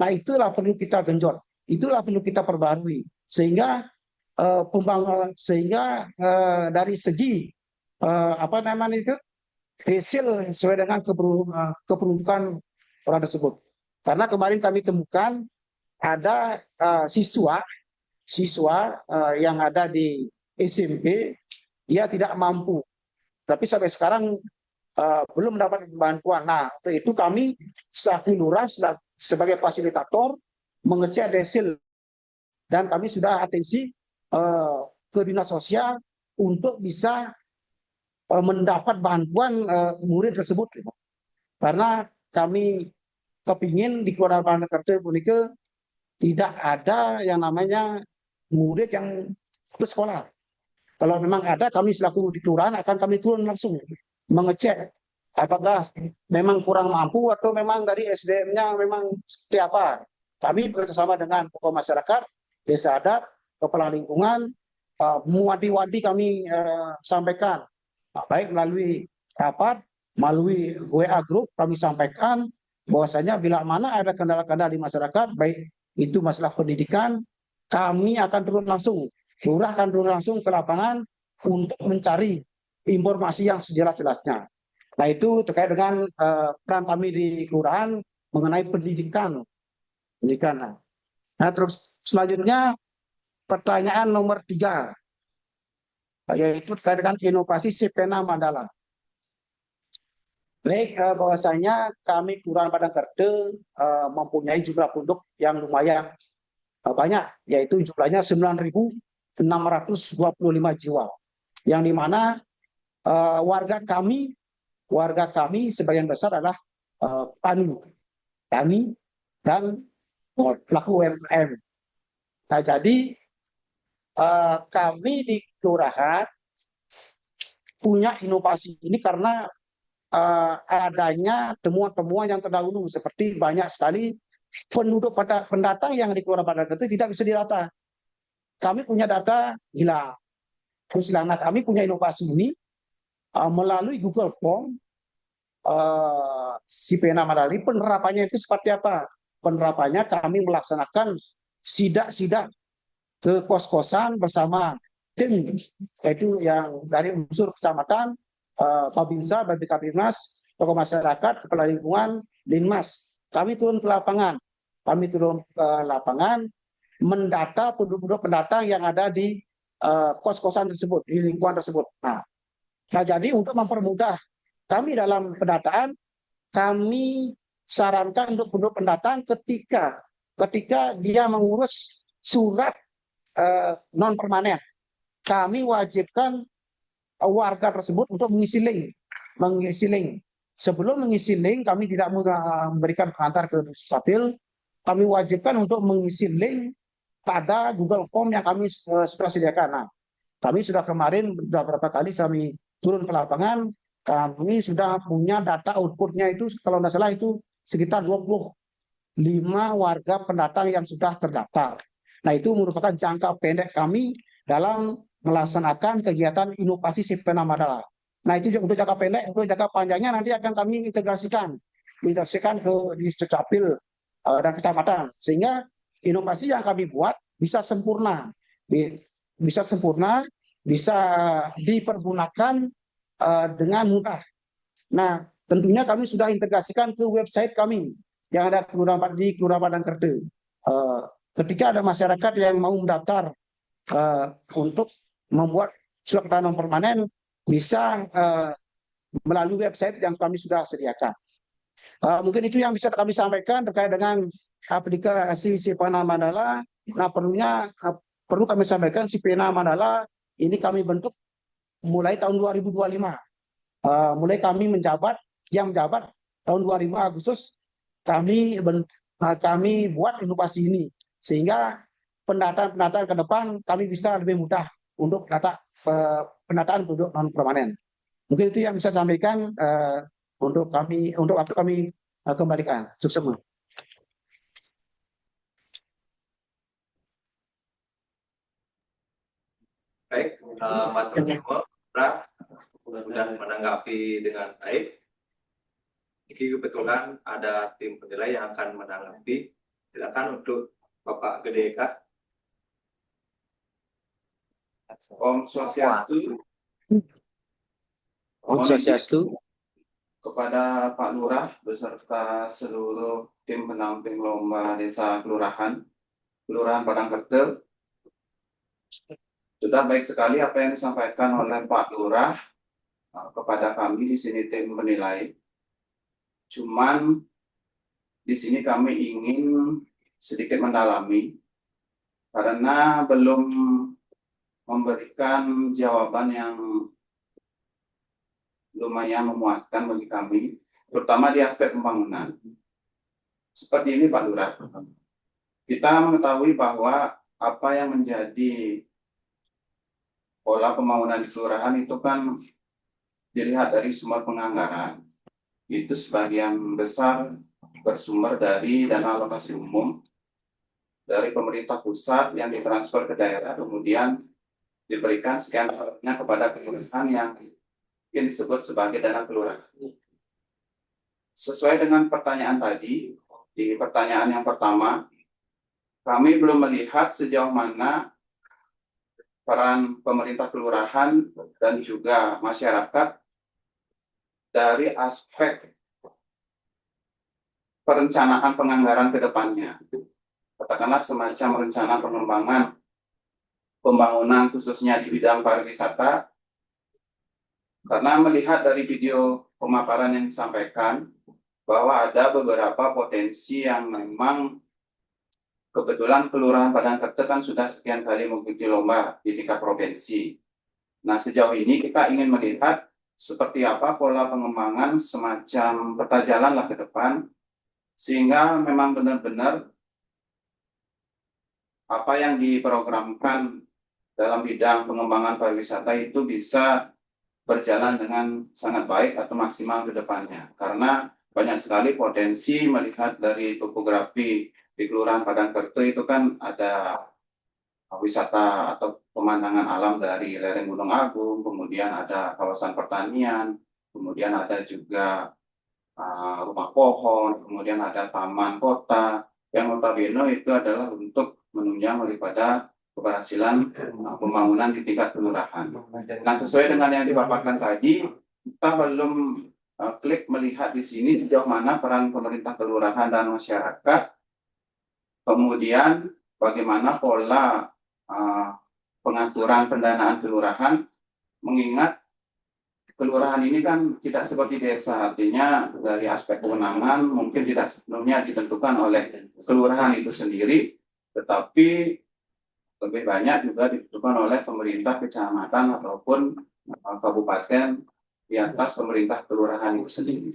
Speaker 3: nah itulah perlu kita genjot, itulah perlu kita perbarui, sehingga dari segi desil sesuai dengan keperluan orang tersebut. Karena kemarin kami temukan ada siswa yang ada di SMP, dia tidak mampu, tapi sampai sekarang belum mendapat bantuan. Nah, itu kami selaku lurah sebagai fasilitator mengecek desil, dan kami sudah atensi ke Dinas Sosial untuk bisa mendapat bantuan murid tersebut. Karena kami kepingin di Kelurahan Padangkerto tidak ada yang namanya murid yang putus sekolah. Kalau memang ada, kami selaku di kelurahan akan kami turun langsung mengecek apakah memang kurang mampu atau memang dari SDM-nya memang seperti apa. Kami bekerjasama dengan tokoh masyarakat, desa adat, kepala lingkungan, muwadi-wadi kami sampaikan, baik melalui rapat, melalui WA group kami sampaikan bahwasanya bila mana ada kendala-kendala di masyarakat, baik itu masalah pendidikan, kami akan turun langsung, lurah akan turun langsung ke lapangan untuk mencari informasi yang sejelas-jelasnya. Nah, itu terkait dengan peran kami di kelurahan mengenai pendidikan. Nah, terus selanjutnya pertanyaan nomor 3, yaitu terkait dengan inovasi Sipena Mandala. Baik, bahwasanya kami Kelurahan Padang Kerde mempunyai jumlah penduduk yang lumayan banyak, yaitu jumlahnya 9.625 jiwa, yang dimana warga kami sebagian besar adalah tani dan pelaku UMKM. Nah, jadi kami di kelurahan punya inovasi ini karena adanya temuan-temuan yang terdahulu, seperti banyak sekali penduduk pendatang yang di Kelurahan Padang Kerde tidak bisa didata. Kami punya data hilang. Terus nah, kami punya inovasi ini melalui Google Form Sipena Mandala. Penerapannya itu seperti apa? Penerapannya kami melaksanakan sidak-sidak ke kos-kosan bersama tim, yaitu yang dari unsur kecamatan, Babinsa, Babikapimnas, tokoh masyarakat, kepala lingkungan, Linmas. Kami turun ke lapangan. Kami turun ke lapangan mendata penduduk pendatang yang ada di kos-kosan tersebut, di lingkungan tersebut. Nah, jadi untuk mempermudah kami dalam pendataan, kami sarankan untuk penduduk pendatang ketika dia mengurus surat non permanen, kami wajibkan warga tersebut untuk mengisi link. Sebelum mengisi link, kami tidak memberikan pengantar ke Dukcapil. Kami wajibkan untuk mengisi link pada Google Form yang kami sudah sediakan. Nah, kami sudah kemarin beberapa kali kami turun ke lapangan, kami sudah punya data outputnya itu, kalau tidak salah itu sekitar 25 warga pendatang yang sudah terdaftar. Nah, itu merupakan jangka pendek kami dalam melaksanakan kegiatan inovasi Sipena Mandala. Nah, itu untuk jangka pendek. Untuk jangka panjangnya nanti akan kami integrasikan ke di Dukcapil dan kecamatan, sehingga inovasi yang kami buat bisa sempurna, bisa dipergunakan dengan mudah. Nah, tentunya kami sudah integrasikan ke website kami yang ada di Kelurahan Padang Kerde. Ketika ada masyarakat yang mau mendaftar untuk membuat surat keterangan non permanen, bisa melalui website yang kami sudah sediakan. Mungkin itu yang bisa kami sampaikan terkait dengan aplikasi Sipena Mandala. Nah, perlu kami sampaikan Sipena Mandala ini kami bentuk mulai tahun 2025. Mulai kami menjabat tahun 2005 Agustus, kami buat inovasi ini, sehingga pendataan ke depan kami bisa lebih mudah untuk pendataan penduduk non permanen. Mungkin itu yang bisa sampaikan untuk waktu kami kembalikan. Sukses.
Speaker 1: Baik, matur nuwun, Pak, sudah menanggapi dengan baik. Jadi kebetulan ada tim penilai yang akan menanggapi. Silakan untuk Bapak Gede Eka.
Speaker 4: Om Swastiastu.
Speaker 3: Om Swastiastu.
Speaker 4: Kepada Pak Lurah beserta seluruh tim pendamping lomba desa kelurahan Padang Kerde. Sudah baik sekali apa yang disampaikan oleh Pak Lurah kepada kami di sini tim penilai. Cuman di sini kami ingin sedikit mendalami karena belum memberikan jawaban yang lumayan memuaskan bagi kami, terutama di aspek pembangunan. Seperti ini Pak Lurah, kita mengetahui bahwa apa yang menjadi pola pembangunan di kelurahan itu kan dilihat dari sumber penganggaran. Itu sebagian besar bersumber dari dana alokasi umum dari pemerintah pusat yang ditransfer ke daerah, kemudian diberikan sekian persennya kepada kelurahan yang disebut sebagai dana kelurahan. Sesuai dengan pertanyaan tadi, di pertanyaan yang pertama, kami belum melihat sejauh mana peran pemerintah kelurahan dan juga masyarakat dari aspek perencanaan penganggaran ke depannya. Katakanlah semacam rencana pengembangan pembangunan khususnya di bidang pariwisata, karena melihat dari video pemaparan yang disampaikan bahwa ada beberapa potensi yang memang kebetulan Kelurahan Padangkerta kan sudah sekian kali mengikuti lomba di tingkat provinsi. Nah, sejauh ini kita ingin melihat seperti apa pola pengembangan semacam peta jalan lah ke depan, sehingga memang benar-benar apa yang diprogramkan dalam bidang pengembangan pariwisata itu bisa berjalan dengan sangat baik atau maksimal ke depannya. Karena banyak sekali potensi melihat dari topografi di Kelurahan Padangkerta itu kan ada wisata atau pemandangan alam dari lereng Gunung Agung, kemudian ada kawasan pertanian, kemudian ada juga rumah pohon, kemudian ada taman kota, yang notabene itu adalah untuk menunjang daripada keberhasilan pembangunan di tingkat kelurahan. Nah, sesuai dengan yang dipaparkan tadi, kita belum klik melihat di sini sejauh mana peran pemerintah kelurahan dan masyarakat, kemudian bagaimana pola pengaturan pendanaan kelurahan, mengingat kelurahan ini kan tidak seperti desa, artinya dari aspek kewenangan mungkin tidak sepenuhnya ditentukan oleh kelurahan itu sendiri, tetapi lebih banyak juga ditentukan oleh pemerintah kecamatan ataupun kabupaten di atas pemerintah kelurahan itu sendiri.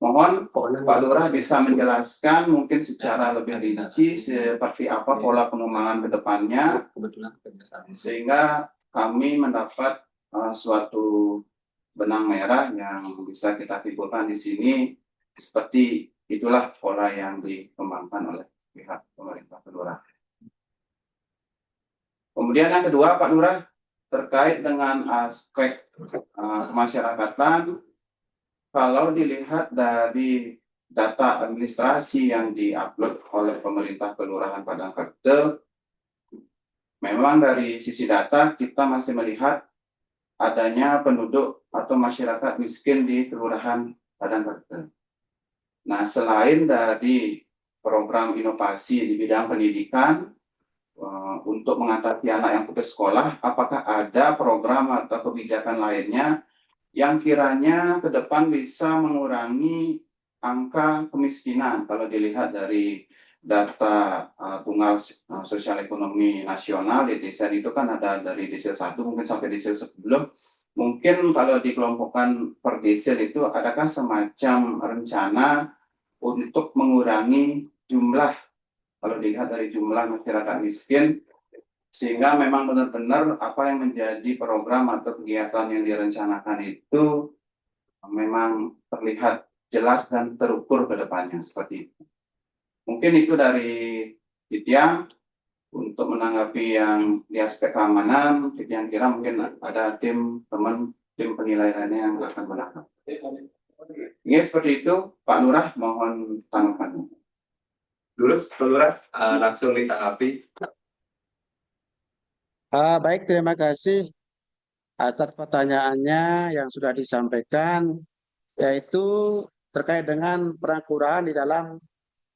Speaker 4: Mohon Pak Lurah bisa menjelaskan mungkin secara lebih rinci seperti apa pola pengembangan ke depannya, sehingga kami mendapat suatu benang merah yang bisa kita simpulkan di sini, seperti itulah pola yang dikembangkan oleh pihak pemerintah kelurahan. Kemudian yang kedua Pak Lurah, terkait dengan aspek kemasyarakatan, kalau dilihat dari data administrasi yang diupload oleh pemerintah Kelurahan Padangkerta, memang dari sisi data kita masih melihat adanya penduduk atau masyarakat miskin di Kelurahan Padangkerta. Nah, selain dari program inovasi di bidang pendidikan untuk mengatasi anak yang putus sekolah, apakah ada program atau kebijakan lainnya yang kiranya ke depan bisa mengurangi angka kemiskinan? Kalau dilihat dari data tunggal sosial ekonomi nasional di desa itu kan ada dari desil 1 mungkin sampai desil 10. Mungkin kalau dikelompokkan per desil itu adakah semacam rencana untuk mengurangi jumlah, kalau dilihat dari jumlah masyarakat miskin, sehingga memang benar-benar apa yang menjadi program atau kegiatan yang direncanakan itu memang terlihat jelas dan terukur ke depannya seperti itu. Mungkin itu dari Ditya. Untuk menanggapi yang di aspek keamanan, yang kira mungkin ada tim penilaiannya yang akan menangkap. Ya, seperti itu Pak Lurah, mohon tanggapannya.
Speaker 1: Pak Lurah, langsung ditanggapi.
Speaker 3: Baik, terima kasih atas pertanyaannya yang sudah disampaikan, yaitu terkait dengan peran kelurahan di dalam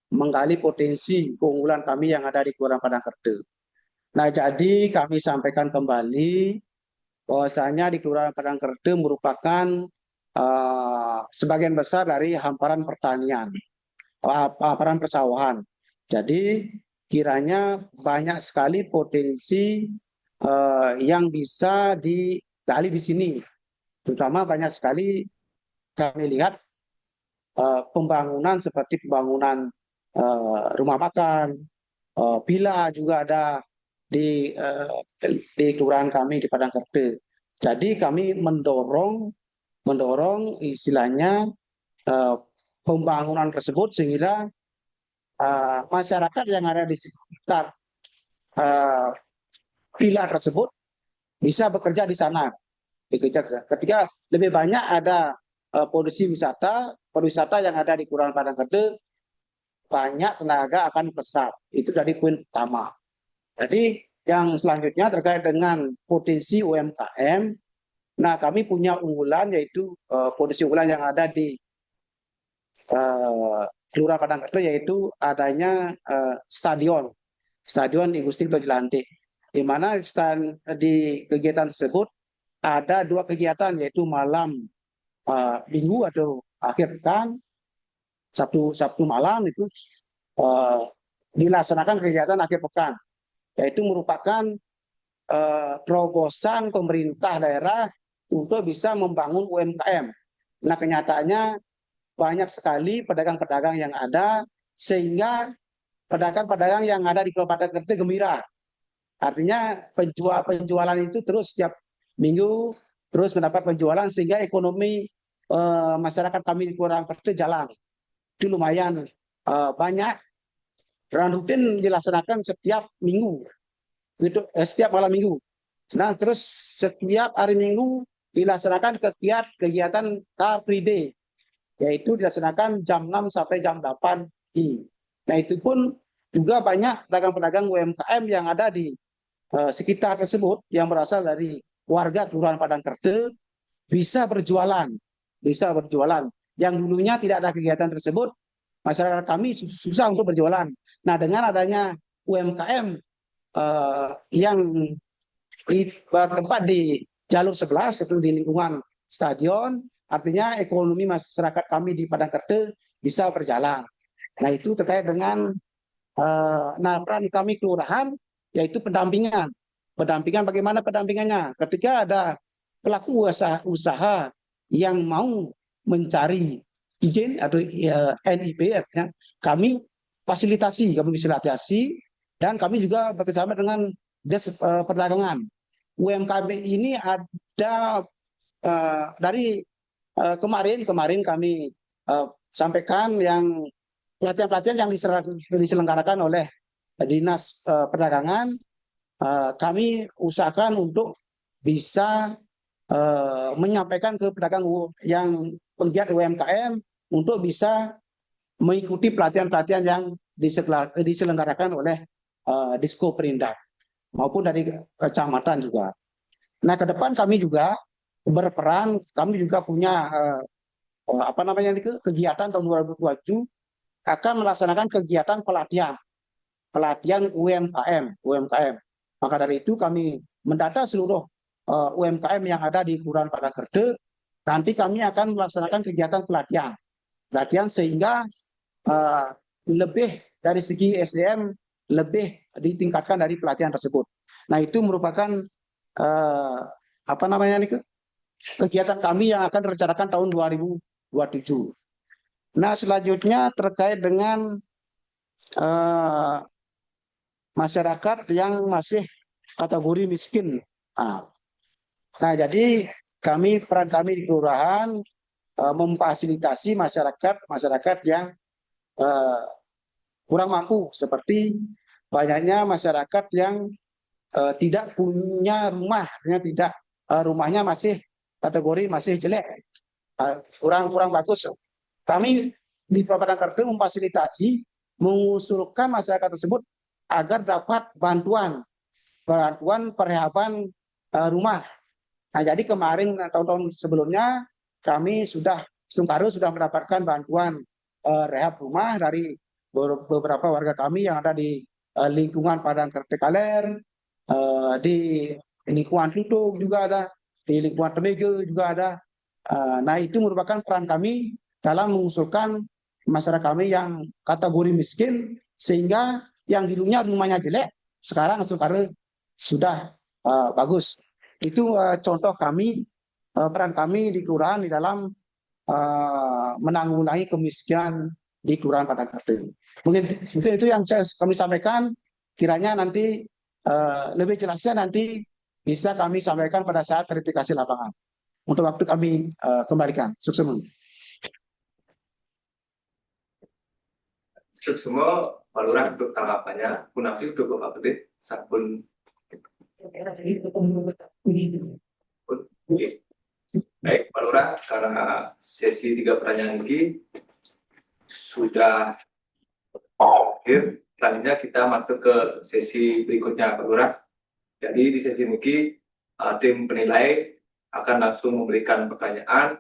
Speaker 3: menggali potensi keunggulan kami yang ada di Kelurahan Padangkerta. Nah, jadi kami sampaikan kembali bahwasanya di Kelurahan Padangkerta merupakan sebagian besar dari hamparan pertanian, hamparan persawahan. Jadi kiranya banyak sekali potensi yang bisa digali di sini. Terutama banyak sekali kami lihat pembangunan seperti pembangunan rumah makan, villa juga ada di kelurahan kami di Padangkerta. Jadi kami mendorong istilahnya pembangunan tersebut sehingga masyarakat yang ada di sekitar villa tersebut bisa bekerja di sana. Ketika lebih banyak ada pariwisata yang ada di Kelurahan Padangkerta, banyak tenaga akan terserap. Itu dari poin pertama. Jadi yang selanjutnya terkait dengan potensi UMKM. Nah, kami punya unggulan yaitu potensi unggulan yang ada di Kelurahan Padangkerto yaitu adanya stadion Igusti Ngurah Lantik, di mana di kegiatan tersebut ada dua kegiatan yaitu malam minggu atau akhir pekan, Sabtu malam itu uh, dilaksanakan kegiatan akhir pekan, yaitu merupakan terobosan pemerintah daerah untuk bisa membangun UMKM. Nah, kenyataannya banyak sekali pedagang-pedagang yang ada, sehingga pedagang-pedagang yang ada di Kabupaten Kerteh gembira. Artinya penjualan itu terus setiap minggu terus mendapat penjualan, sehingga ekonomi masyarakat kami di Kelurahan Kerteh jalan. Itu lumayan banyak dan rutin dilaksanakan setiap minggu, setiap malam minggu. Nah, terus setiap hari minggu dilaksanakan kegiatan Car Free Day, yaitu dilaksanakan jam 6 sampai jam 8 pagi. Nah, itu pun juga banyak pedagang-pedagang UMKM yang ada di sekitar tersebut yang berasal dari warga Kelurahan Padangkerto bisa berjualan, Yang dulunya tidak ada kegiatan tersebut, masyarakat kami susah untuk berjualan. Nah, dengan adanya UMKM yang bertempat di jalur 11 itu di lingkungan stadion, artinya ekonomi masyarakat kami di Padangkerto bisa berjalan. Nah, itu terkait dengan peran kami kelurahan yaitu pendampingan. Pendampingan bagaimana pendampingannya? Ketika ada pelaku usaha yang mau mencari izin atau NIB, artinya kami fasilitasi, dan kami juga bekerjasama dengan Des Perdagangan. UMKM ini ada dari kemarin kami sampaikan yang pelatihan-pelatihan yang diselenggarakan oleh Dinas Perdagangan, kami usahakan untuk bisa menyampaikan ke pedagang yang penggiat UMKM untuk bisa mengikuti pelatihan-pelatihan yang diselenggarakan oleh Disko Perindak maupun dari kecamatan juga. Nah, ke depan kami juga berperan, kami juga punya kegiatan tahun 2027 akan melaksanakan kegiatan pelatihan UMKM. Maka dari itu kami mendata seluruh UMKM yang ada di Kelurahan Padangkerto. Nanti kami akan melaksanakan kegiatan pelatihan sehingga lebih dari segi SDM lebih ditingkatkan dari pelatihan tersebut. Nah, itu merupakan kegiatan kami yang akan direncanakan tahun 2027. Nah, selanjutnya terkait dengan masyarakat yang masih kategori miskin. Nah, jadi peran kami di kelurahan memfasilitasi masyarakat yang kurang mampu, seperti banyaknya masyarakat yang tidak punya rumah, rumahnya masih kategori masih jelek, kurang bagus. Kami di Padangkerto memfasilitasi, mengusulkan masyarakat tersebut agar dapat bantuan perrehaban rumah. Nah, jadi kemarin tahun-tahun sebelumnya kami sudah mendapatkan bantuan rehab rumah dari beberapa warga kami yang ada di lingkungan Padangkerto Kaler, di lingkungan Tutuk juga ada, di lingkungan Temege juga ada. Nah, itu merupakan peran kami dalam mengusulkan masyarakat kami yang kategori miskin, sehingga yang dulunya rumahnya jelek sekarang sudah bagus. Itu contoh peran kami di kelurahan di dalam menanggulangi kemiskinan di Kelurahan Padangkerto. Mungkin itu yang kami sampaikan. Kiranya nanti lebih jelasnya nanti bisa kami sampaikan pada saat verifikasi lapangan. Untuk waktu kami kembalikan. Sukses.
Speaker 1: Semua Pak Lurah untuk tanggapannya, Punapi untuk Bapak Gede, Sabun. Oke. Baik, Pak Lurah, karena sesi 3 pertanyaan ini sudah selanjutnya kita masuk ke sesi berikutnya, Pak Lurah. Jadi di sesi ini tim penilai akan langsung memberikan pertanyaan.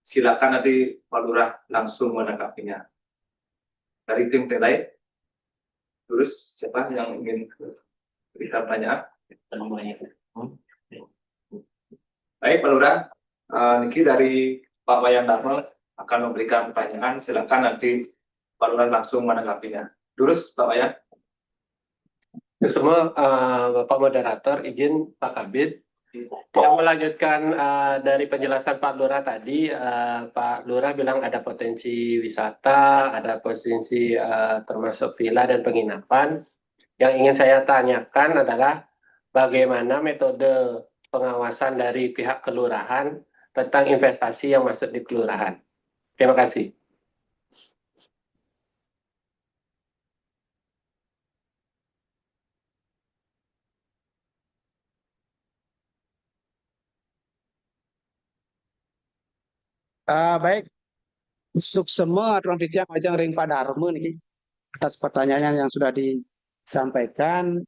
Speaker 1: Silakan nanti Pak Lurah langsung menanggapinya. Dari tim penilai, terus siapa yang ingin berikan pertanyaan? Baik, Pak Lurah. Niki dari Pak Wayan Dharma akan memberikan pertanyaan. Silakan nanti Pak Lurah langsung menanggapinya. Terus Pak Wayan.
Speaker 5: Semua Bapak Moderator, izin Pak Kabid. Yang melanjutkan dari penjelasan Pak Lurah tadi, Pak Lurah bilang ada potensi wisata, ada potensi termasuk villa dan penginapan. Yang ingin saya tanyakan adalah bagaimana metode pengawasan dari pihak kelurahan tentang investasi yang masuk di kelurahan. Terima kasih.
Speaker 3: Baik, untuk semua aturan yang ajang ring pada Dharma nih atas pertanyaan yang sudah disampaikan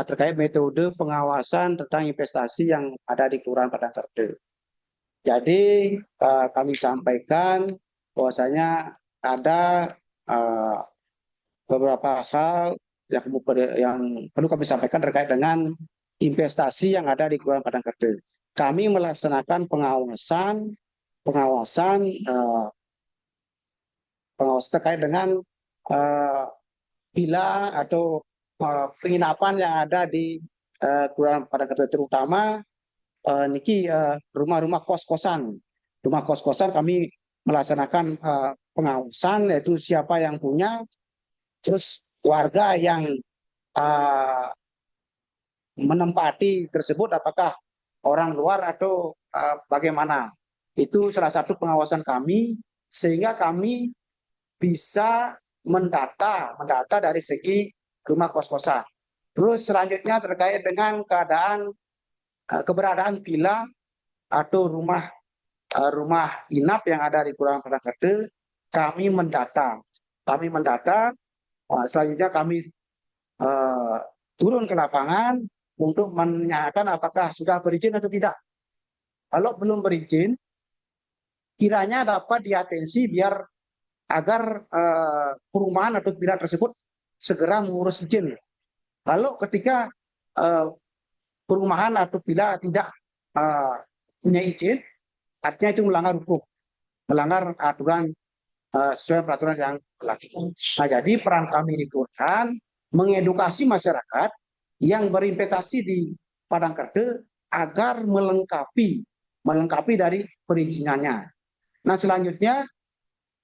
Speaker 3: terkait metode pengawasan tentang investasi yang ada di Kelurahan Padang Kerde. Jadi kami sampaikan bahwasanya ada beberapa hal yang perlu kami sampaikan terkait dengan investasi yang ada di Kelurahan Padang Kerde. Kami melaksanakan pengawasan terkait dengan villa atau penginapan yang ada di Kelurahan Padang Kerde, terutama niki rumah-rumah kos-kosan. Rumah kos-kosan kami melaksanakan pengawasan, yaitu siapa yang punya, terus warga yang menempati tersebut apakah orang luar atau bagaimana. Itu salah satu pengawasan kami, sehingga kami bisa mendata dari segi rumah kos-kosan. Terus selanjutnya terkait dengan keberadaan villa atau rumah inap yang ada di Kelurahan Padang Kerde, kami mendata. Selanjutnya kami turun ke lapangan untuk menanyakan apakah sudah berizin atau tidak. Kalau belum berizin, kiranya dapat diatensi agar perumahan atau villa tersebut segera mengurus izin. Kalau ketika perumahan atau villa tidak punya izin, artinya itu melanggar hukum, melanggar aturan sesuai peraturan yang berlaku. Nah, jadi peran kami di kelurahan mengedukasi masyarakat yang berinvestasi di Padang Kerde agar melengkapi dari perizinannya. Nah, selanjutnya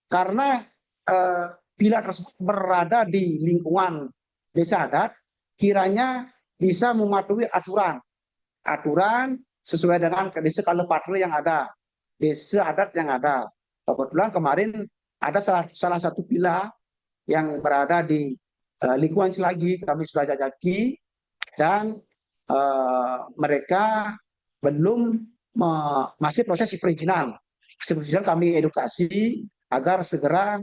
Speaker 3: karena villa tersebut berada di lingkungan desa adat, kiranya bisa mematuhi aturan sesuai dengan desa kalepatre yang ada, desa adat yang ada. Kebetulan kemarin ada salah satu villa yang berada di lingkungan Selagi, kami sudah jajaki, dan mereka belum masih proses perizinan. Sebelumnya kami edukasi agar segera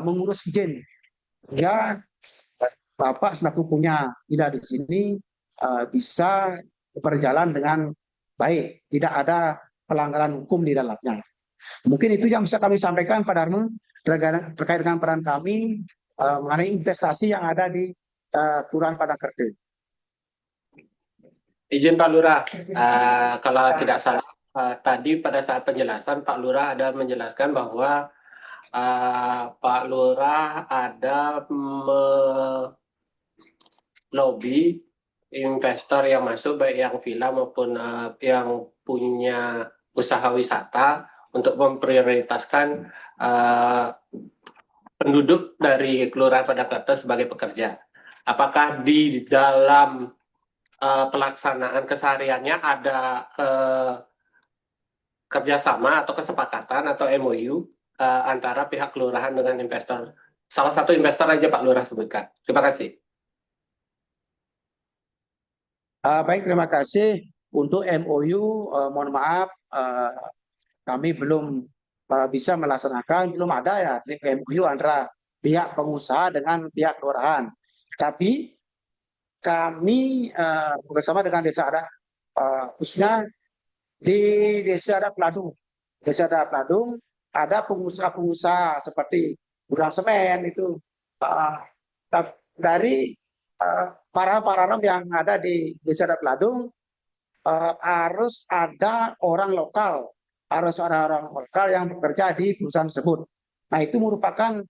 Speaker 3: mengurus izin. Ya, Bapak selaku punya villa di sini bisa berjalan dengan baik, tidak ada pelanggaran hukum di dalamnya. Mungkin itu yang bisa kami sampaikan Pak Dharma terkait dengan peran kami mengenai investasi yang ada di Kelurahan Padang Kerde.
Speaker 5: Izin Pak Lurah, kalau tidak salah tadi pada saat penjelasan Pak Lurah ada menjelaskan bahwa Pak Lurah ada melobi investor yang masuk baik yang villa maupun yang punya usaha wisata untuk memprioritaskan penduduk dari Kelurahan Padang Kerde sebagai pekerja. Apakah di dalam pelaksanaan kesehariannya ada kerjasama atau kesepakatan atau MOU antara pihak kelurahan dengan investor? Salah satu investor aja Pak Lurah sebutkan. Terima kasih.
Speaker 3: Baik, terima kasih. Untuk MOU, mohon maaf, kami belum bisa melaksanakan, belum ada ya MOU antara pihak pengusaha dengan pihak kelurahan. Tapi kami bersama dengan desa adat, khususnya di desa adat Peladung. Desa adat Peladung ada pengusaha-pengusaha seperti gudang semen itu, uh, dari para paranom yang ada di desa adat Peladung, harus ada orang lokal, harus ada orang lokal yang bekerja di perusahaan tersebut. Nah, itu merupakan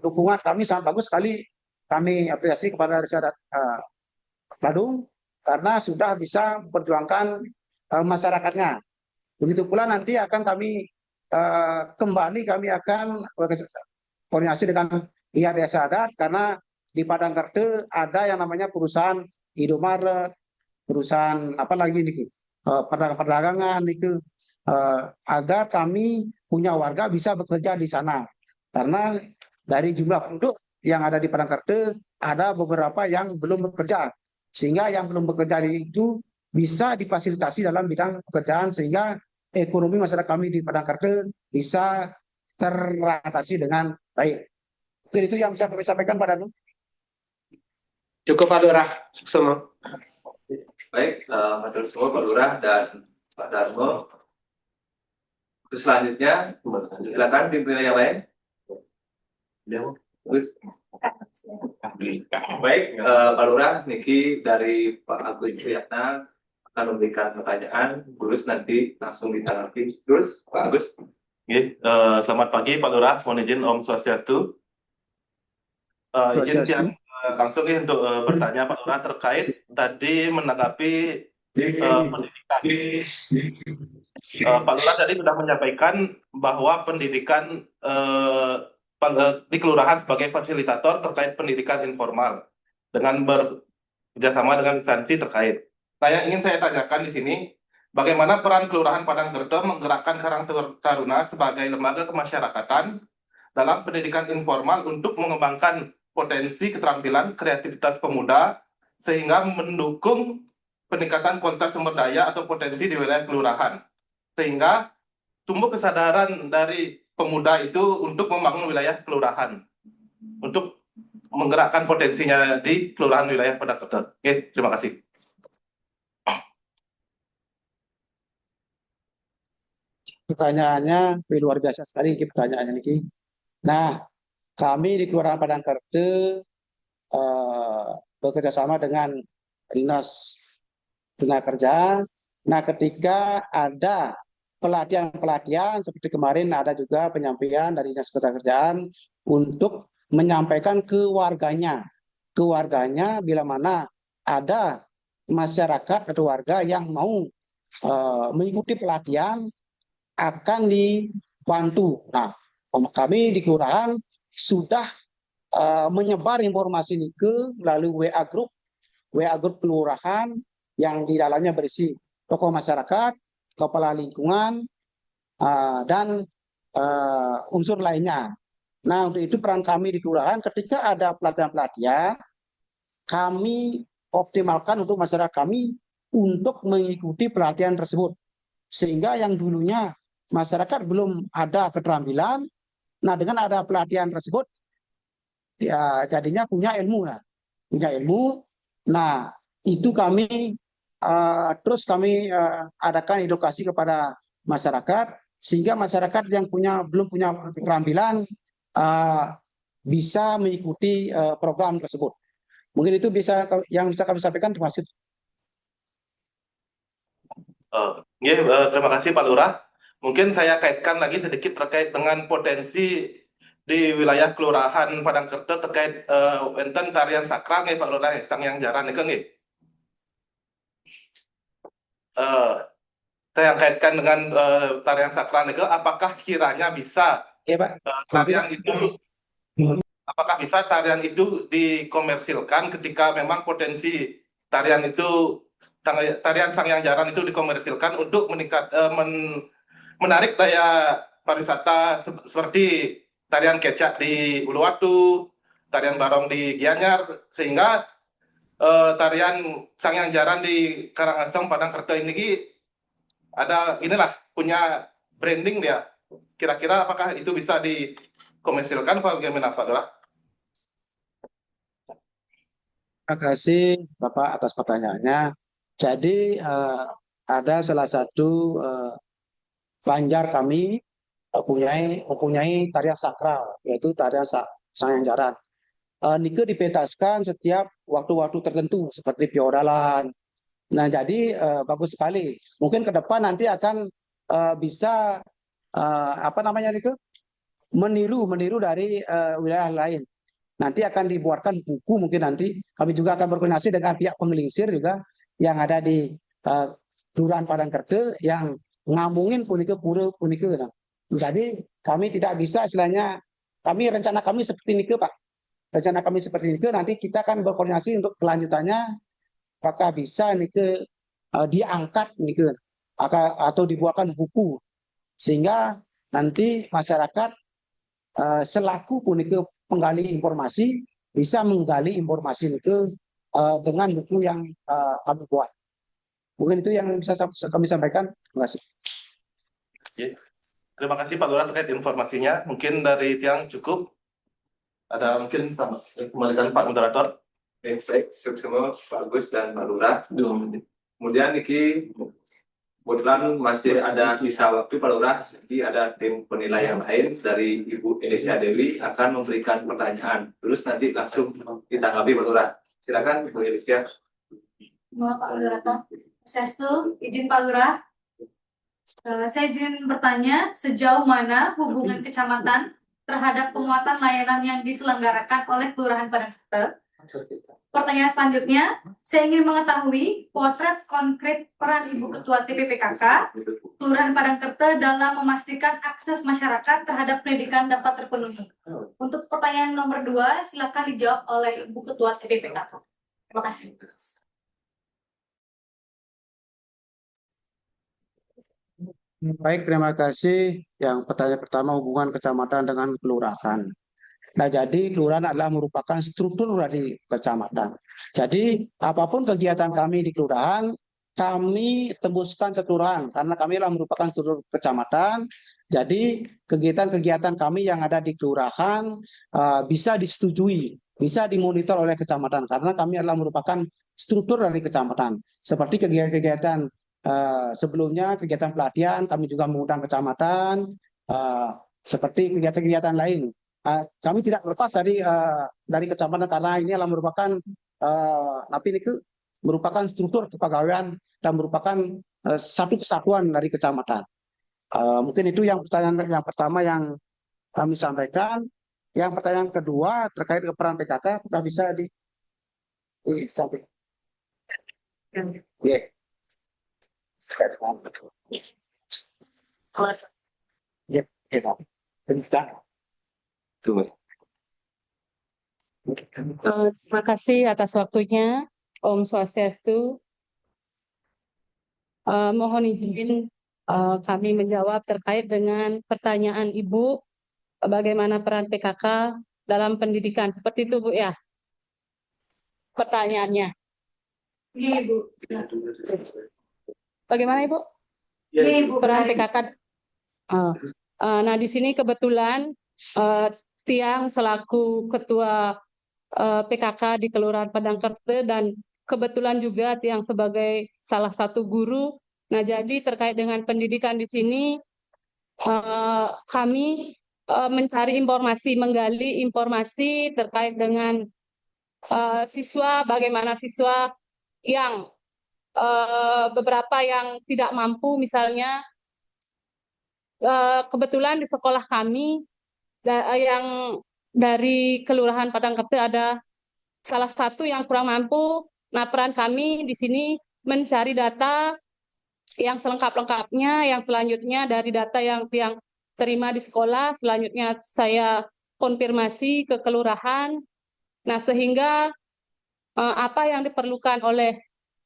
Speaker 3: dukungan kami sangat bagus sekali. Kami apresiasi kepada desa adat Badung karena sudah bisa memperjuangkan masyarakatnya. Begitu pula nanti akan kami kami akan koordinasi dengan pihak desa adat karena di Padangkerte ada yang namanya perusahaan Indomaret, perusahaan apa lagi nih, perdagangan itu, agar kami punya warga bisa bekerja di sana. Karena dari jumlah penduduk yang ada di Padangkerte ada beberapa yang belum bekerja, sehingga yang belum bekerja itu bisa difasilitasi dalam bidang pekerjaan sehingga ekonomi masyarakat kami di Padangkerte bisa teratasi dengan baik. Mungkin itu yang bisa kami sampaikan pada Anu.
Speaker 5: Cukup Pak Lurah, semua.
Speaker 1: Baik, matur semua Pak Lurah dan Pak Darmo. Terus selanjutnya, silakan tim penilai yang lain. Terus, baik, Pak Lurah, Niki dari Pak Agus Priyatna akan memberikan pertanyaan. Terus nanti langsung ditanggapi. Terus, Pak Agus.
Speaker 6: Selamat pagi Pak Lurah, mohon izin Om Swastiastu. Izin yang langsung nih untuk bertanya Pak Lurah terkait tadi menanggapi pendidikan. Pak Lurah tadi sudah menyampaikan bahwa pendidikan di kelurahan sebagai fasilitator terkait pendidikan informal dengan bekerjasama dengan instansi terkait. Nah, yang ingin saya tanyakan di sini, bagaimana peran Kelurahan Padangkerte menggerakkan Karang Taruna sebagai lembaga kemasyarakatan dalam pendidikan informal untuk mengembangkan potensi keterampilan kreativitas pemuda sehingga mendukung peningkatan kualitas sumber daya atau potensi di wilayah kelurahan, sehingga tumbuh kesadaran dari pemuda itu untuk membangun wilayah kelurahan, untuk menggerakkan potensinya di kelurahan wilayah Padangkerte. Oke, terima kasih.
Speaker 3: Pertanyaannya luar biasa sekali pertanyaannya Niki. Nah, kami di Kelurahan Padangkerte bekerja sama dengan Dinas Tenaga Kerja. Nah, ketika ada pelatihan-pelatihan seperti kemarin ada juga penyampaian dari Dinas Ketenagakerjaan untuk menyampaikan ke warganya bila mana ada masyarakat atau warga yang mau mengikuti pelatihan akan dibantu. Nah, kami di kelurahan sudah menyebar informasi ini melalui WA grup kelurahan yang di dalamnya berisi tokoh masyarakat, kepala lingkungan, dan unsur lainnya. Nah, untuk itu peran kami di kelurahan ketika ada pelatihan-pelatihan, kami optimalkan untuk masyarakat kami untuk mengikuti pelatihan tersebut. Sehingga yang dulunya masyarakat belum ada keterampilan, nah dengan ada pelatihan tersebut, ya jadinya punya ilmu. Nah, itu kami terus kami adakan edukasi kepada masyarakat sehingga masyarakat yang belum punya keterampilan bisa mengikuti program tersebut. Mungkin itu yang bisa kami sampaikan. Terima kasih.
Speaker 6: Terima kasih Pak Lurah. Mungkin saya kaitkan lagi sedikit terkait dengan potensi di wilayah Kelurahan Padangkerte terkait enten tarian sakral nggih Pak Lurah, Sangyang Jaran niku nggih. Saya kaitkan dengan tarian sakral niku, apakah kiranya bisa
Speaker 3: Pak.
Speaker 6: Apakah bisa tarian itu dikomersilkan ketika memang potensi tarian Sangyang Jaran itu dikomersilkan untuk menarik daya pariwisata seperti tarian kecak di Uluwatu, tarian barong di Gianyar, sehingga tarian Sangyang Jaran di Karangasem Padangkerte ini punya branding dia. Kira-kira apakah itu bisa dikomersilkan Pak bagaimana Pak Lurah?
Speaker 3: Terima kasih Bapak atas pertanyaannya. Jadi ada salah satu banjar kami mempunyai tarian sakral, yaitu tarian Sangyanjaran. Nike dipentaskan setiap waktu-waktu tertentu seperti piodalan. Nah, jadi bagus sekali. Mungkin ke depan nanti akan bisa apa namanya itu meniru dari wilayah lain. Nanti akan dibuatkan buku, mungkin nanti kami juga akan berkoordinasi dengan pihak penggelingsir juga yang ada di Kelurahan Padangkerte yang ngamungin punike pura punike. Nah. Jadi kami tidak bisa istilahnya rencana kami seperti ini Pak. Rencana kami seperti ini nanti kita akan berkoordinasi untuk kelanjutannya apakah bisa diangkat atau dibuatkan buku sehingga nanti masyarakat selaku punike penggali informasi bisa menggali informasi itu dengan buku yang kami buat. Mungkin itu yang bisa kami sampaikan. Terima kasih.
Speaker 6: Terima kasih Pak Lurah terkait informasinya. Mungkin dari Tiang cukup. Ada mungkin kembalikan Pak Moderator.
Speaker 1: Baik, semua Pak Agus dan Pak Lurah. Kemudian Niki kebetulan masih ada sisa waktu Pak Lurah, jadi ada tim penilaian lain dari Ibu Elisha Dewi akan memberikan pertanyaan. Terus nanti langsung ditanggapi Pak Lurah. Silakan Ibu Elisha.
Speaker 7: Mau Pak Lurah, Sestu, izin Pak Lurah. Saya izin bertanya, sejauh mana hubungan kecamatan terhadap penguatan layanan yang diselenggarakan oleh Kelurahan Padangkerte? Pertanyaan selanjutnya, saya ingin mengetahui potret konkret peran Ibu Ketua TPPKK Kelurahan Padangkerte dalam memastikan akses masyarakat terhadap pendidikan dapat terpenuhi. Untuk pertanyaan nomor 2, silakan dijawab oleh Ibu Ketua TPPKK. Terima kasih.
Speaker 3: Baik, terima kasih. Yang pertanyaan pertama hubungan kecamatan dengan kelurahan. Nah, jadi kelurahan adalah merupakan struktur dari kecamatan. Jadi apapun kegiatan kami di kelurahan, kami tembuskan ke kelurahan karena kami adalah merupakan struktur kecamatan. Jadi kegiatan-kegiatan kami yang ada di kelurahan bisa disetujui, bisa dimonitor oleh kecamatan karena kami adalah merupakan struktur dari kecamatan. Seperti kegiatan-kegiatan sebelumnya, kegiatan pelatihan, kami juga mengundang kecamatan, seperti kegiatan-kegiatan lain. Kami tidak lepas dari kecamatan karena ini adalah merupakan merupakan struktur kepegawaian dan merupakan satu kesatuan dari kecamatan. Mungkin itu yang pertanyaan yang pertama yang kami sampaikan. Yang pertanyaan kedua terkait dengan peran PKK, apakah bisa disampaikan? Ya. Ya,
Speaker 8: Terima kasih atas waktunya, Om Swastiastu. Mohon izin kami menjawab terkait dengan pertanyaan Ibu, bagaimana peran PKK dalam pendidikan. Seperti itu, Bu, ya? Pertanyaannya.
Speaker 7: Iya, Ibu.
Speaker 8: Bagaimana, Ibu?
Speaker 7: Iya, Ibu.
Speaker 8: Peran PKK. Nah, di sini kebetulan Tiang selaku Ketua PKK di Kelurahan Padangkerte dan kebetulan juga Tiang sebagai salah satu guru. Nah, jadi terkait dengan pendidikan di sini, kami mencari informasi, menggali informasi terkait dengan siswa, bagaimana siswa yang beberapa yang tidak mampu, misalnya kebetulan di sekolah kami yang dari Kelurahan Padangkerte ada salah satu yang kurang mampu. Nah, peran kami di sini mencari data yang selengkap-lengkapnya, yang selanjutnya dari data yang terima di sekolah, selanjutnya saya konfirmasi ke kelurahan. Nah, sehingga apa yang diperlukan oleh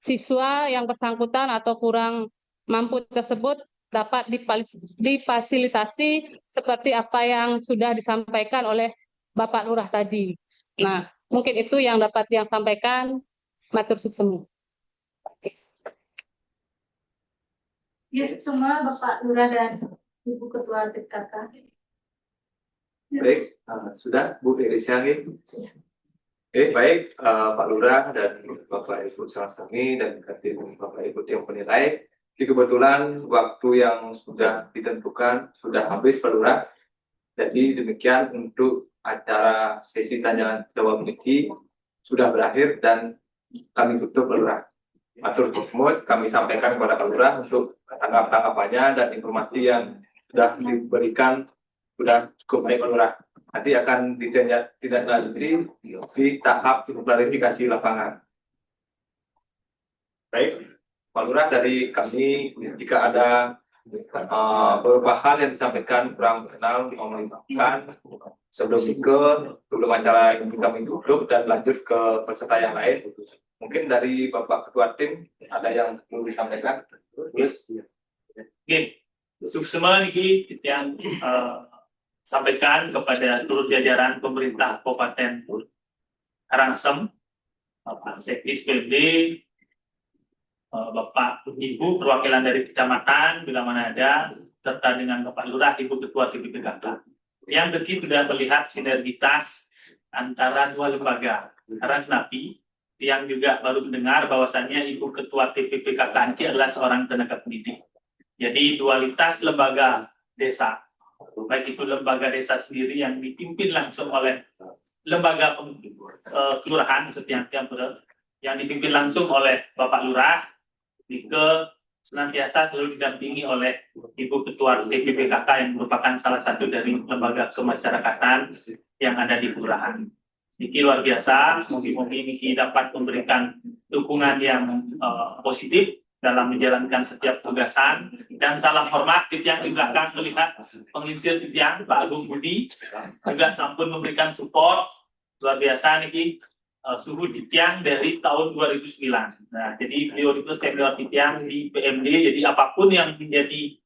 Speaker 8: siswa yang bersangkutan atau kurang mampu tersebut dapat difasilitasi seperti apa yang sudah disampaikan oleh Bapak Lurah tadi. Nah, mungkin itu yang dapat yang sampaikan. Matur suksemu.
Speaker 7: Ya, semua Bapak Lurah dan Ibu Ketua TPPKK.
Speaker 1: Baik, sudah Bu Irisya nih. Oke, baik Pak Lurah dan Bapak Ibu salah kami dan Bapak Ibu yang penilai. Jadi kebetulan waktu yang sudah ditentukan sudah habis Pak Lurah. Jadi demikian untuk acara sesi tanya jawab ini sudah berakhir dan kami tutup Pak Lurah. Matur nuwun kami sampaikan kepada Pak Lurah untuk tanggapannya dan informasi yang sudah diberikan sudah cukup baik Pak Lurah. Nanti akan ditindaklanjuti di tahap klarifikasi lapangan. Baik, Pak Lurah, dari kami jika ada beberapa hal yang disampaikan kurang berkenan mohon dimaafkan. Sebelum acara ini kami tutup dan lanjut ke peserta yang lain. Mungkin dari Bapak Ketua Tim ada yang perlu disampaikan. Terus,
Speaker 2: Oke, suksema niki yang sampaikan kepada seluruh jajaran pemerintah Kabupaten Karangasem, Bapak Sekdis PMD, Bapak Ibu perwakilan dari kecamatan bila mana ada, serta dengan Bapak Lurah, Ibu Ketua TPPKK. Yang begini sudah melihat sinergitas antara dua lembaga. Karena napi yang juga baru mendengar bahwasannya Ibu Ketua TPPKK ini adalah seorang tenaga pendidik. Jadi dualitas lembaga desa, baik itu lembaga desa sendiri yang dipimpin langsung oleh lembaga kelurahan yang dipimpin langsung oleh Bapak Lurah, senantiasa selalu didampingi oleh Ibu Ketua TPPKK yang merupakan salah satu dari lembaga kemasyarakatan yang ada di kelurahan. Niki luar biasa, mungkin Niki dapat memberikan dukungan yang positif dalam menjalankan setiap tugasan. Dan salam hormat yang di belakang melihat penglinsir yang Pak Agung Budi juga sampun memberikan support luar biasa niki suhu Titiang dari tahun 2009. Nah, jadi beliau itu senior Titiang di PMD, jadi apapun yang menjadi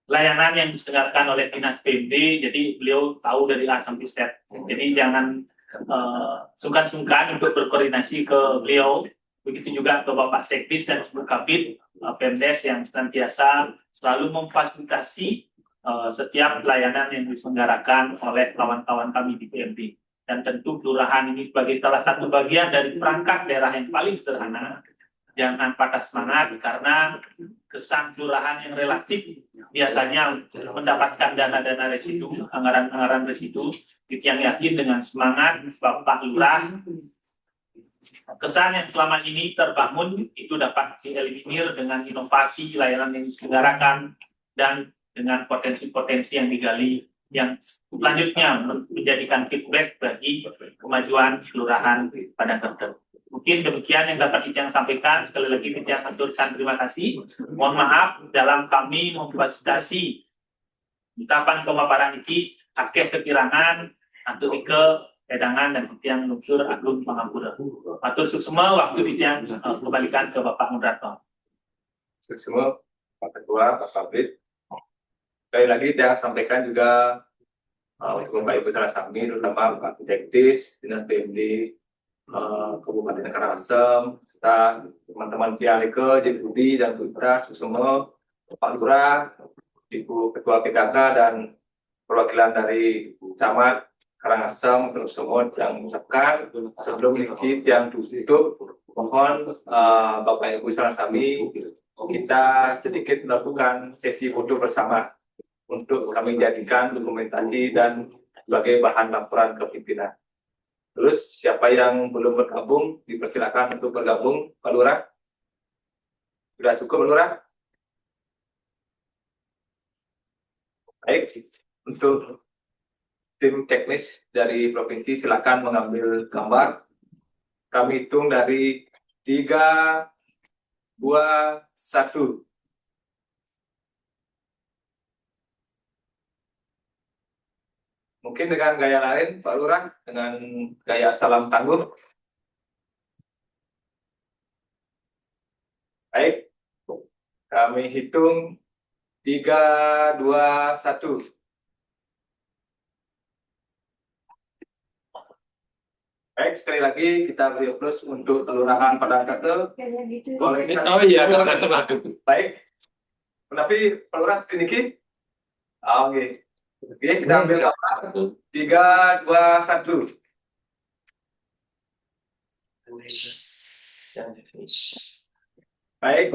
Speaker 2: layanan yang diselenggarakan oleh Dinas PMD, jadi beliau tahu dari A sampai Z. Jadi jangan sungkan-sungkan untuk berkoordinasi ke beliau. Begitu juga ke Bapak Sekdis dan Ibu Kabid Pemdes yang senantiasa selalu memfasilitasi setiap layanan yang diselenggarakan oleh kawan-kawan kami di PMD. Dan tentu kelurahan ini sebagai salah satu bagian dari perangkat daerah yang paling sederhana. Jangan patah semangat karena kesan kelurahan yang relatif biasanya mendapatkan dana-dana residu, anggaran-anggaran residu. Yang yakin dengan semangat Bapak Lurah, kesan yang selama ini terbangun itu dapat dieliminir dengan inovasi layanan yang diselenggarakan dan dengan potensi-potensi yang digali yang selanjutnya menjadikan feedback bagi kemajuan kelurahan pada tertentu. Mungkin demikian yang dapat Titiang sampaikan. Sekali lagi Titiang aturkan terima kasih. Mohon maaf dalam kami memfasilitasi ucapan pemaparan ini akeh kekirangan atau ke edangan dan Titiang Lunsur Agung Pangampura. Atur suksema waktu Titiang kembalikan ke Bapak Mudrato.
Speaker 1: suksema Pak Ketua, Pak Kabid. Sekali lagi saya sampaikan juga untuk Bapak Ibu salah kami, terutama Pak Sekdis, Dinas PMD, Kabupaten Karangasem, serta teman-teman Cialike, Jek Budi dan Putra, Suksema, Pak Lurah, Ibu Ketua PKK dan perwakilan dari Camat Karangasem, terus semua yang mengucapkan sebelum dikit yang tutup, mohon Bapak Ibu salah kami kita sedikit melakukan sesi foto bersama untuk kami jadikan dokumentasi dan sebagai bahan laporan ke pimpinan. Terus siapa yang belum bergabung dipersilakan untuk bergabung, Pak Lurah. Sudah cukup, Pak Lurah? Baik, untuk tim teknis dari provinsi silakan mengambil gambar. Kami hitung dari 3, 2, 1. Mungkin dengan gaya lain, Pak Lurah, dengan gaya salam tangguh. Baik, kami hitung 3, 2, 1. Baik, sekali lagi kita beri plus untuk Kelurahan Padang Kate.
Speaker 5: Oh iya, karena selaku.
Speaker 1: Baik, tapi Pak Lurah sedikit. Oke. Oke, kita ambil gambar. 3, 2, 1. Baik.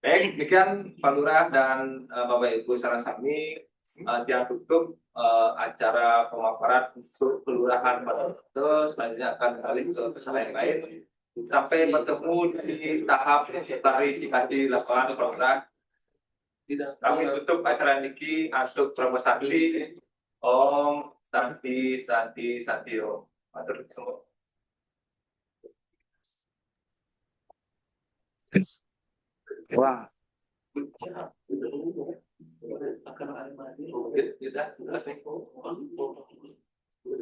Speaker 1: Baik, demikian Pak Lurah dan Bapak Ibu Sarasami yang tutup acara pemaparan untuk kelurahan pada itu. Selanjutnya akan beralih ke peserta yang lain sampai bertemu di tahap klarifikasi lapangan Pak Lurah. Kami tutup acara niki untuk Promo Sakti Om Santi Om. Matur semua.
Speaker 3: Wah,
Speaker 5: Akan ada